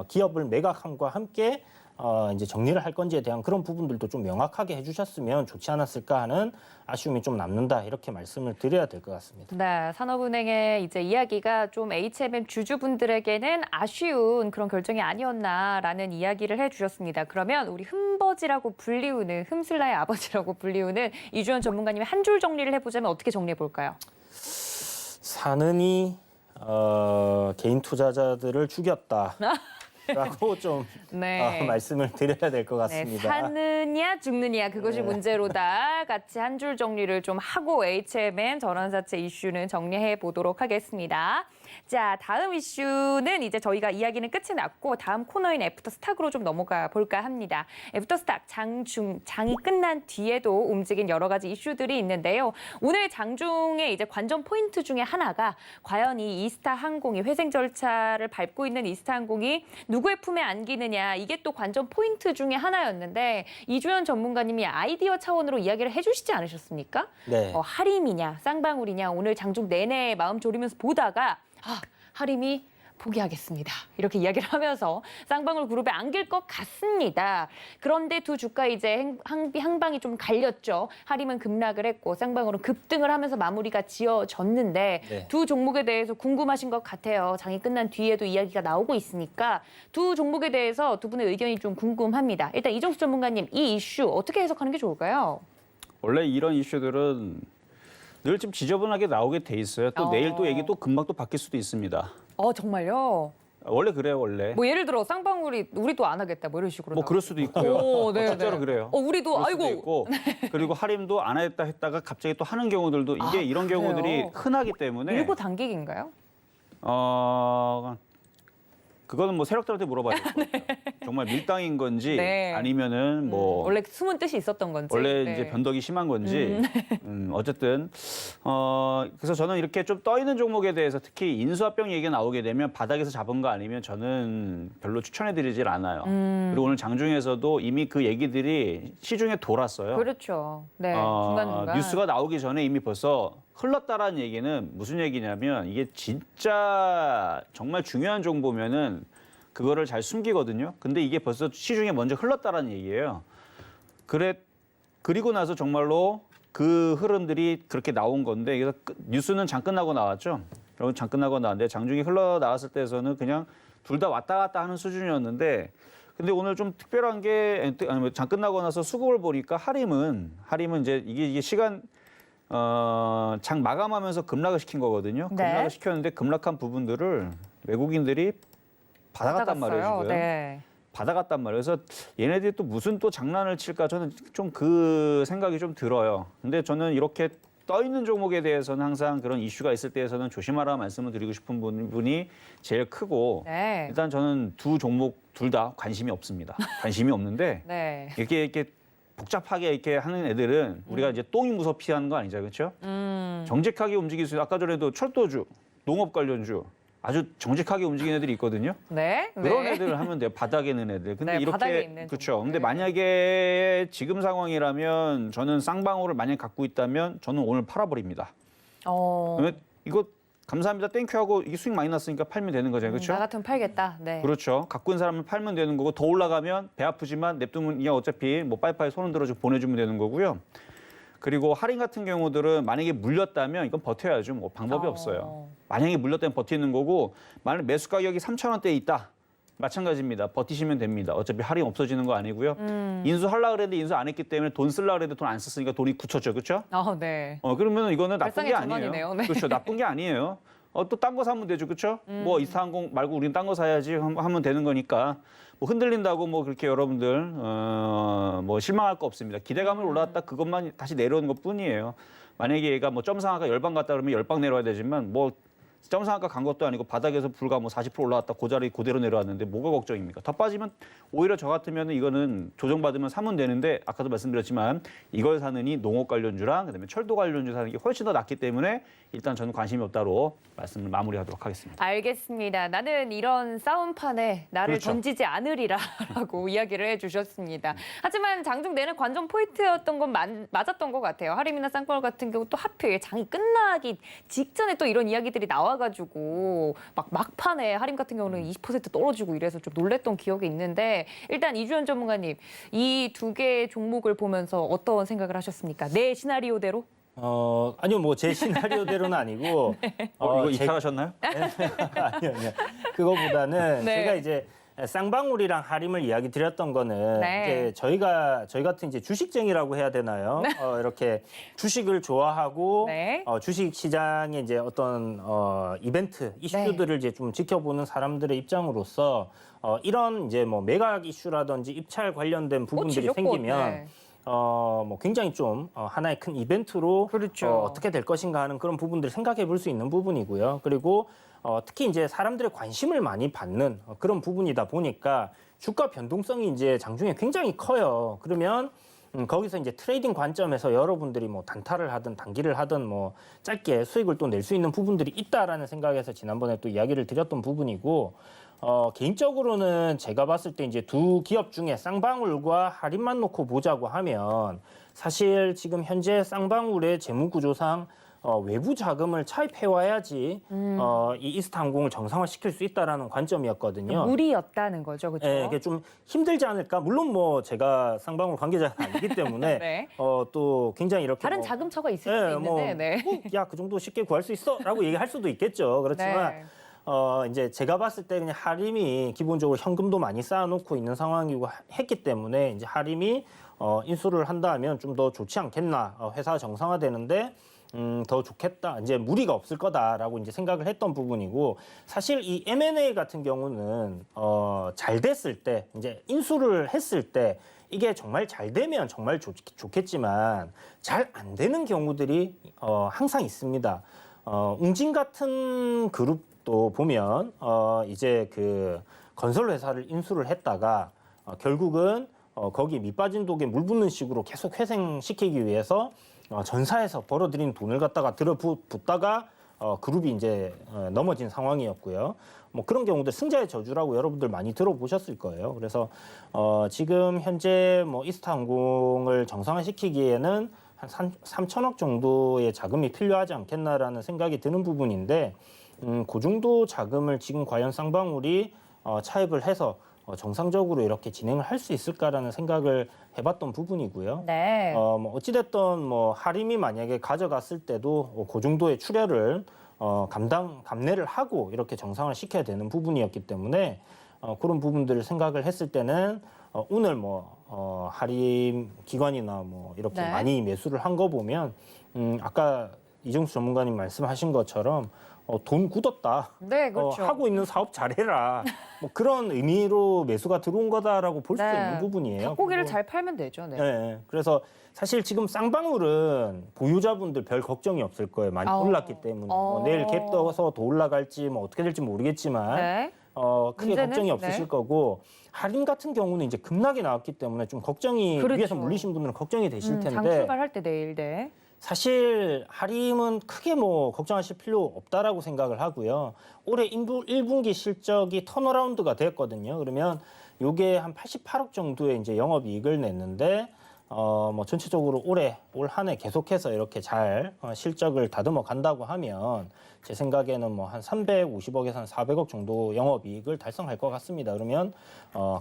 기업을 매각함과 함께 이제 정리를 할 건지에 대한 그런 부분들도 좀 명확하게 해주셨으면 좋지 않았을까 하는 아쉬움이 좀 남는다 이렇게 말씀을 드려야 될 것 같습니다. 네, 산업은행의 이제 이야기가 좀 HMM 주주분들에게는 아쉬운 그런 결정이 아니었나라는 이야기를 해주셨습니다. 그러면 우리 흠버지라고 불리우는 흠슬라의 아버지라고 불리우는 이주연 전문가님의 한 줄 정리를 해보자면 어떻게 정리해 볼까요? 사느니 개인 투자자들을 죽였다. 라고 좀 네. 말씀을 드려야 될 것 네, 같습니다. 사느냐 죽느냐 그것이 문제로다. 같이 한 줄 정리를 좀 하고 HMM 전환사채 이슈는 정리해 보도록 하겠습니다. 자, 다음 이슈는 이제 저희가 이야기는 끝이 났고 다음 코너인 애프터스탁으로 좀 넘어가 볼까 합니다. 애프터스탁 장이 끝난 뒤에도 움직인 여러 가지 이슈들이 있는데요. 오늘 장중의 이제 관전 포인트 중에 하나가 과연 이 이스타 항공이 회생 절차를 밟고 있는 이스타 항공이 누구의 품에 안기느냐 이게 또 관전 포인트 중에 하나였는데 이주연 전문가님이 아이디어 차원으로 이야기를 해주시지 않으셨습니까? 네. 하림이냐 쌍방울이냐 오늘 장중 내내 마음 졸이면서 보다가 하림이 포기하겠습니다. 이렇게 이야기를 하면서 쌍방울 그룹에 안길 것 같습니다. 그런데 두 주가 이제 항방이 좀 갈렸죠. 하림은 급락을 했고 쌍방울은 급등을 하면서 마무리가 지어졌는데 네. 두 종목에 대해서 궁금하신 것 같아요. 장이 끝난 뒤에도 이야기가 나오고 있으니까 두 종목에 대해서 두 분의 의견이 좀 궁금합니다. 일단 이정수 전문가님, 이 이슈 어떻게 해석하는 게 좋을까요? 원래 이런 이슈들은 늘 좀 지저분하게 나오게 돼 있어요. 또 내일 또 얘기 또 금방 또 바뀔 수도 있습니다. 정말요? 원래 그래요, 원래. 뭐 예를 들어 쌍방울이 우리도 안 하겠다 뭐 이런 식으로 뭐 그럴 수도 있고요. 오, 네, 실제로 네. 그래요. 우리도 그럴 수도 아이고 있고 그리고 하림도 안 하겠다 했다가 갑자기 또 하는 경우들도 이게 이런 그래요? 경우들이 흔하기 때문에 일부 단객인가요? 그거는 뭐 세력들한테 물어봐야 될 것 같아요. 정말 밀당인 건지 네. 아니면은 뭐 원래 숨은 뜻이 있었던 건지. 원래 네. 이제 변덕이 심한 건지 어쨌든 그래서 저는 이렇게 좀 떠 있는 종목에 대해서 특히 인수합병 얘기가 나오게 되면 바닥에서 잡은 거 아니면 저는 별로 추천해드리질 않아요. 그리고 오늘 장중에서도 이미 그 얘기들이 시중에 돌았어요. 그렇죠. 네. 중간중간. 뉴스가 나오기 전에 이미 벌써 흘렀다라는 얘기는 무슨 얘기냐면 이게 진짜 정말 중요한 정보면은 그거를 잘 숨기거든요. 근데 이게 벌써 시중에 먼저 흘렀다라는 얘기예요. 그리고 나서 정말로 그 흐름들이 그렇게 나온 건데 그래서 뉴스는 장 끝나고 나왔죠. 여러분 장 끝나고 나왔는데 장중에 흘러나왔을 때에서는 그냥 둘 다 왔다 갔다 하는 수준이었는데 근데 오늘 좀 특별한 게 장 끝나고 나서 수급을 보니까 하림은 이제 이게 시간 장 마감하면서 급락을 시킨 거거든요. 네. 급락을 시켰는데 급락한 부분들을 외국인들이 받아갔단 말이에요, 지금. 네. 받아갔단 말이에요. 그래서 얘네들이 또 무슨 또 장난을 칠까 저는 좀 그 생각이 좀 들어요. 근데 저는 이렇게 떠 있는 종목에 대해서는 항상 그런 이슈가 있을 때에서는 조심하라 말씀을 드리고 싶은 부분이 제일 크고 네. 일단 저는 두 종목 둘 다 관심이 없습니다. 관심이 없는데 네. 이렇게 복잡하게 이렇게 하는 애들은 우리가 이제 똥이 무서 피하는 거 아니죠, 그렇죠? 정직하게 움직일 수 있는 아까 전에도 철도주, 농업 관련주 아주 정직하게 움직이는 애들이 있거든요. 네. 그런 네. 애들을 하면 돼요. 바닥에 있는 애들. 근데 네, 바닥에 이렇게 있는 그렇죠. 종목들. 근데 만약에 지금 상황이라면 저는 쌍방울을 만약 갖고 있다면 저는 오늘 팔아버립니다. 그러면 이거 감사합니다, 땡큐 하고 이게 수익 많이 났으니까 팔면 되는 거잖아요, 그렇죠? 나 같으면 팔겠다. 네. 그렇죠. 갖고 있는 사람은 팔면 되는 거고 더 올라가면 배 아프지만 냅두면 그냥 어차피 뭐 빠이빠이 손을 들어주고 보내주면 되는 거고요. 그리고 할인 같은 경우들은 만약에 물렸다면 이건 버텨야죠. 뭐 방법이 없어요. 만약에 물렸다면 버티는 거고 만약 매수 가격이 3,000원대에 있다. 마찬가지입니다. 버티시면 됩니다. 어차피 할인 없어지는 거 아니고요. 인수하려고 그랬는데 인수 안 했기 때문에 돈 쓰려고 그랬는데 돈 안 썼으니까 돈이 굳혔죠. 그렇죠? 네. 그러면 이거는 나쁜 게 발상의 아니에요. 전환이네요. 네. 그렇죠. 나쁜 게 아니에요. 또 딴 거 사면 되죠. 그렇죠? 뭐 이스타항공 말고 우리는 딴 거 사야지 하면 되는 거니까 뭐 흔들린다고 뭐 그렇게 여러분들 뭐 실망할 거 없습니다. 기대감을 올라왔다 그것만 다시 내려오는 것뿐이에요. 만약에 얘가 뭐 점상아가 열방 갔다 그러면 열방 내려와야 되지만 뭐 점상아가 간 것도 아니고 바닥에서 불과 뭐 40% 올라왔다 그 자리 그대로 내려왔는데 뭐가 걱정입니까? 더 빠지면 오히려 저 같으면 이거는 조정받으면 사면 되는데 아까도 말씀드렸지만 이걸 사느니 농업 관련주랑 그다음에 철도 관련주 사는 게 훨씬 더 낫기 때문에 일단 저는 관심이 없다로 말씀을 마무리하도록 하겠습니다. 알겠습니다. 나는 이런 싸움판에 나를 그렇죠. 던지지 않으리라라고 이야기를 해주셨습니다. 하지만 장중 내내 관전 포인트였던 건 맞았던 것 같아요. 하림이나 쌍방울 같은 경우 또 하필 장이 끝나기 직전에 또 이런 이야기들이 나와가지고 막판에 하림 같은 경우는 20% 떨어지고 이래서 좀 놀랬던 기억이 있는데 일단 이주연 전문가님 이 두 개의 종목을 보면서 어떤 생각을 하셨습니까? 내 시나리오대로? 아니요, 뭐 제 시나리오대로는 아니고 이거 제- 이탈하셨나요? 아니요. 그거보다는 네. 제가 이제 쌍방울이랑 하림을 이야기 드렸던 거는 네. 이제 저희 같은 이제 주식쟁이라고 해야 되나요? 이렇게 주식을 좋아하고 네. 주식 시장의 이제 어떤 이벤트 이슈들을 이제 좀 지켜보는 사람들의 입장으로서 이런 이제 뭐 매각 이슈라든지 입찰 관련된 부분들이 꽃이죠, 꽃. 생기면 네. 뭐 굉장히 좀 하나의 큰 이벤트로 그렇죠. 어떻게 될 것인가 하는 그런 부분들을 생각해 볼 수 있는 부분이고요. 그리고 특히 이제 사람들의 관심을 많이 받는 그런 부분이다 보니까 주가 변동성이 이제 장중에 굉장히 커요. 그러면 거기서 이제 트레이딩 관점에서 여러분들이 뭐 단타를 하든 단기를 하든 뭐 짧게 수익을 또 낼 수 있는 부분들이 있다라는 생각에서 지난번에 또 이야기를 드렸던 부분이고 개인적으로는 제가 봤을 때 이제 두 기업 중에 쌍방울과 하림만 놓고 보자고 하면 사실 지금 현재 쌍방울의 재무구조상 외부 자금을 차입해 와야지 이 이스타항공을 정상화시킬 수 있다라는 관점이었거든요. 무리였다는 거죠, 그렇죠? 예, 이게 좀 힘들지 않을까? 물론 뭐 제가 쌍방울 관계자가 아니기 때문에 네. 또 굉장히 이렇게 다른 뭐, 자금처가 있을 수 있는데, 네. 야, 그 정도 쉽게 구할 수 있어라고 얘기할 수도 있겠죠. 그렇지만 네. 이제 제가 봤을 때 그냥 하림이 기본적으로 현금도 많이 쌓아놓고 있는 상황이고 했기 때문에 이제 하림이 인수를 한다면 좀 더 좋지 않겠나? 회사 정상화되는데 더 좋겠다. 이제 무리가 없을 거다라고 이제 생각을 했던 부분이고 사실 이 M&A 같은 경우는 잘 됐을 때 이제 인수를 했을 때 이게 정말 잘 되면 정말 좋겠지만 잘 안 되는 경우들이 항상 있습니다. 웅진 같은 그룹도 보면 이제 그 건설 회사를 인수를 했다가 결국은 거기 밑빠진 독에 물 붓는 식으로 계속 회생시키기 위해서 전사에서 벌어들인 돈을 갖다가 들어붓다가 그룹이 이제 넘어진 상황이었고요. 뭐 그런 경우들 승자의 저주라고 여러분들 많이 들어보셨을 거예요. 그래서 지금 현재 뭐 이스타항공을 정상화시키기에는 한 3천억 정도의 자금이 필요하지 않겠나라는 생각이 드는 부분인데 그 정도 자금을 지금 과연 쌍방울이 차입을 해서 정상적으로 이렇게 진행을 할 수 있을까라는 생각을 해봤던 부분이고요. 네. 뭐 어찌됐든 뭐 하림이 만약에 가져갔을 때도 그 정도의 출혈을 감내를 하고 이렇게 정상을 시켜야 되는 부분이었기 때문에 그런 부분들을 생각을 했을 때는 오늘 할인 기관이나 이렇게 네. 많이 매수를 한 거 보면 아까 이정수 전문가님 말씀하신 것처럼 돈 굳었다. 네, 그렇죠. 하고 있는 사업 잘해라. 그런 의미로 매수가 들어온 거다라고 볼 수 네. 있는 부분이에요. 닭고기를 그리고 잘 팔면 되죠. 네. 네. 그래서 사실 지금 쌍방울은 보유자분들 별 걱정이 없을 거예요. 많이 올랐기 때문에. 내일 갭 떠서 더 올라갈지 어떻게 될지 모르겠지만 네. 크게 문제는? 걱정이 없으실 네. 거고 할인 같은 경우는 이제 급락이 나왔기 때문에 좀 걱정이 그렇죠. 위에서 물리신 분들은 걱정이 되실 텐데 장 출발할 때 내일 네. 사실 할인은 크게 걱정하실 필요 없다라고 생각을 하고요. 올해 1분기 실적이 턴어라운드가 됐거든요. 그러면 요게 한 88억 정도의 이제 영업이익을 냈는데 전체적으로 올 한 해 계속해서 이렇게 잘 실적을 다듬어 간다고 하면 제 생각에는 한 350억에서 한 400억 정도 영업이익을 달성할 것 같습니다. 그러면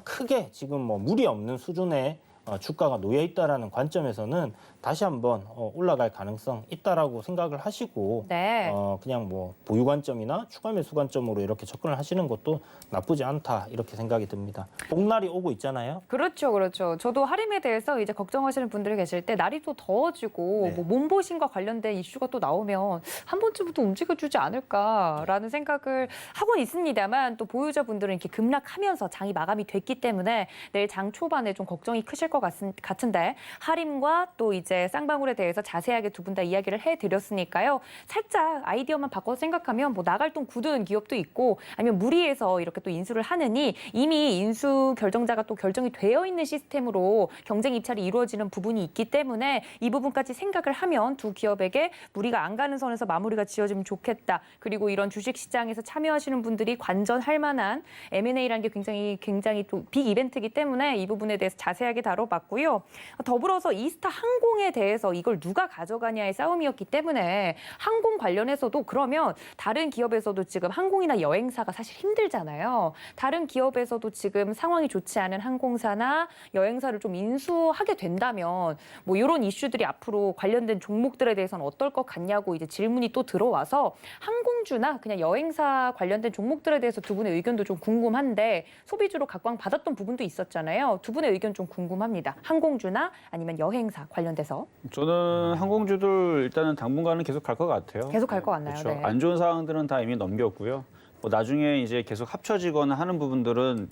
크게 지금 무리 없는 수준의 주가가 놓여 있다라는 관점에서는 다시 한번 올라갈 가능성 있다라고 생각을 하시고 네. 그냥 보유 관점이나 추가 매수 관점으로 이렇게 접근을 하시는 것도 나쁘지 않다 이렇게 생각이 듭니다. 복날이 오고 있잖아요. 그렇죠, 그렇죠. 저도 할인에 대해서 이제 걱정하시는 분들이 계실 때 날이 또 더워지고 네. 몸보신과 관련된 이슈가 또 나오면 한 번쯤부터 움직여주지 않을까라는 생각을 하고 있습니다만 또 보유자분들은 이렇게 급락하면서 장이 마감이 됐기 때문에 내일 장 초반에 좀 걱정이 크실 것 같은데 할인과 또 이제 쌍방울에 대해서 자세하게 두 분 다 이야기를 해드렸으니까요. 살짝 아이디어만 바꿔서 생각하면 나갈 돈 굳은 기업도 있고 아니면 무리해서 이렇게 또 인수를 하느니 이미 인수 결정자가 또 결정이 되어 있는 시스템으로 경쟁 입찰이 이루어지는 부분이 있기 때문에 이 부분까지 생각을 하면 두 기업에게 무리가 안 가는 선에서 마무리가 지어지면 좋겠다. 그리고 이런 주식시장에서 참여하시는 분들이 관전할 만한 M&A라는 게 굉장히 또 빅 이벤트이기 때문에 이 부분에 대해서 자세하게 다뤄봤고요. 더불어서 이스타 항공에 대해서 이걸 누가 가져가냐의 싸움이었기 때문에 항공 관련해서도 그러면 다른 기업에서도 지금 항공이나 여행사가 사실 힘들잖아요. 다른 기업에서도 지금 상황이 좋지 않은 항공사나 여행사를 좀 인수하게 된다면 이런 이슈들이 앞으로 관련된 종목들에 대해서는 어떨 것 같냐고 이제 질문이 또 들어와서 항공주나 그냥 여행사 관련된 종목들에 대해서 두 분의 의견도 좀 궁금한데 소비주로 각광받았던 부분도 있었잖아요. 두 분의 의견 좀 궁금합니다. 항공주나 아니면 여행사 관련돼서. 저는 항공주들 일단은 당분간은 계속 갈 것 같아요. 계속 갈 것 같나요? 그렇죠. 네. 안 좋은 상황들은 다 이미 넘겼고요. 나중에 이제 계속 합쳐지거나 하는 부분들은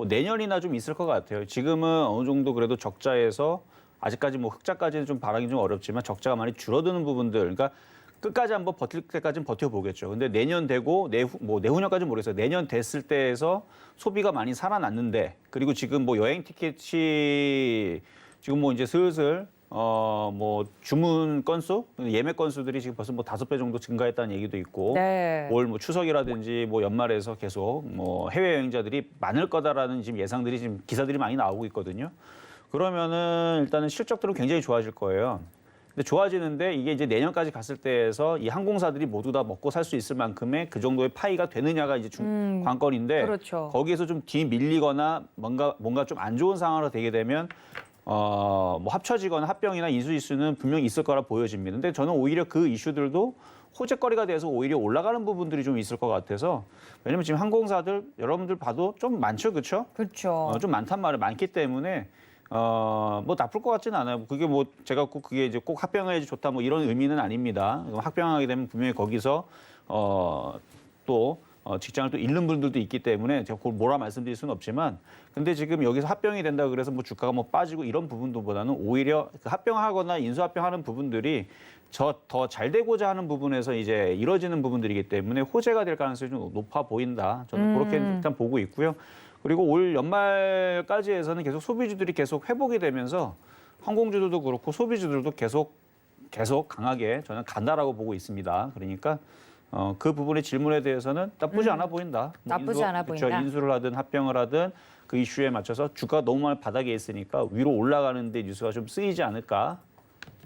내년이나 좀 있을 것 같아요. 지금은 어느 정도 그래도 적자에서 아직까지 흑자까지는 좀 바라기 좀 어렵지만 적자가 많이 줄어드는 부분들, 그러니까 끝까지 한번 버틸 때까지는 버텨보겠죠. 근데 내년 되고 내후년까지는 모르겠어요. 내년 됐을 때에서 소비가 많이 살아났는데 그리고 지금 여행 티켓이 지금 이제 슬슬 주문 건수, 예매 건수들이 지금 벌써 5배 정도 증가했다는 얘기도 있고, 네. 올 추석이라든지 연말에서 계속 해외 여행자들이 많을 거다라는 지금 예상들이 지금 기사들이 많이 나오고 있거든요. 그러면은 일단은 실적들은 굉장히 좋아질 거예요. 근데 좋아지는데 이게 이제 내년까지 갔을 때에서 이 항공사들이 모두 다 먹고 살 수 있을 만큼의 그 정도의 파이가 되느냐가 이제 관건인데, 그렇죠. 거기에서 좀 뒤밀리거나 뭔가 좀 안 좋은 상황으로 되게 되면 합쳐지거나 합병이나 인수 이슈는 분명히 있을 거라 보여집니다. 근데 저는 오히려 그 이슈들도 호재거리가 돼서 오히려 올라가는 부분들이 좀 있을 것 같아서, 왜냐면 지금 항공사들 여러분들 봐도 좀 많죠, 그렇죠? 그렇죠. 좀 많단 말이에요. 많기 때문에 나쁠 것 같지는 않아요. 그게 제가 그게 이제 꼭 합병해야지 좋다 이런 의미는 아닙니다. 합병하게 되면 분명히 거기서 또 직장을 또 잃는 분들도 있기 때문에 제가 그걸 뭐라 말씀드릴 수는 없지만, 근데 지금 여기서 합병이 된다 그래서 주가가 빠지고 이런 부분보다는 오히려 그 합병하거나 인수합병하는 부분들이 더 잘 되고자 하는 부분에서 이제 이뤄지는 부분들이기 때문에 호재가 될 가능성이 좀 높아 보인다. 저는 그렇게 일단 보고 있고요. 그리고 올 연말까지 해서는 계속 소비주들이 계속 회복이 되면서 항공주들도 그렇고 소비주들도 계속 강하게 저는 간다라고 보고 있습니다. 그러니까 그 부분의 질문에 대해서는 나쁘지 않아 보인다. 나쁘지 않아 보인다. 그렇죠. 인수를 하든 합병을 하든 그 이슈에 맞춰서 주가가 너무 많이 바닥에 있으니까 위로 올라가는데 뉴스가 좀 쓰이지 않을까.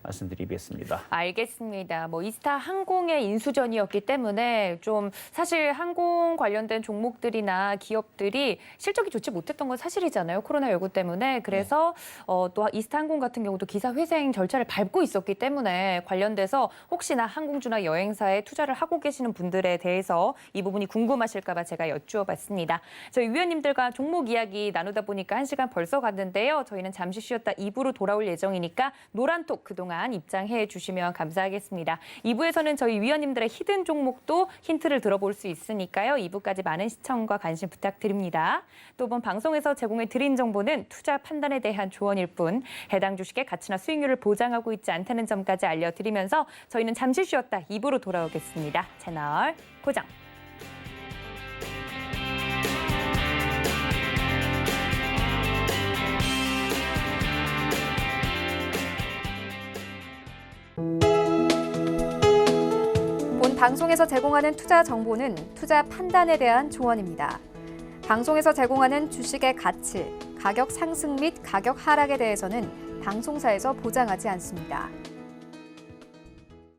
말씀드리겠습니다. 알겠습니다. 이스타 항공의 인수전이었기 때문에 좀 사실 항공 관련된 종목들이나 기업들이 실적이 좋지 못했던 건 사실이잖아요. 코로나19 때문에. 그래서 또 이스타 항공 같은 경우도 기사 회생 절차를 밟고 있었기 때문에 관련돼서 혹시나 항공주나 여행사에 투자를 하고 계시는 분들에 대해서 이 부분이 궁금하실까 봐 제가 여쭈어봤습니다. 저희 위원님들과 종목 이야기 나누다 보니까 1시간 벌써 갔는데요. 저희는 잠시 쉬었다 2부로 돌아올 예정이니까 노란톡 그동안 입장해 주시면 감사하겠습니다. 2부에서는 저희 위원님들의 히든 종목도 힌트를 들어볼 수 있으니까요. 2부까지 많은 시청과 관심 부탁드립니다. 또 이번 방송에서 제공해 드린 정보는 투자 판단에 대한 조언일 뿐 해당 주식의 가치나 수익률을 보장하고 있지 않다는 점까지 알려드리면서 저희는 잠시 쉬었다 2부로 돌아오겠습니다. 채널 고정. 본 방송에서 제공하는 투자 정보는 투자 판단에 대한 조언입니다. 방송에서 제공하는 주식의 가치, 가격 상승 및 가격 하락에 대해서는 방송사에서 보장하지 않습니다.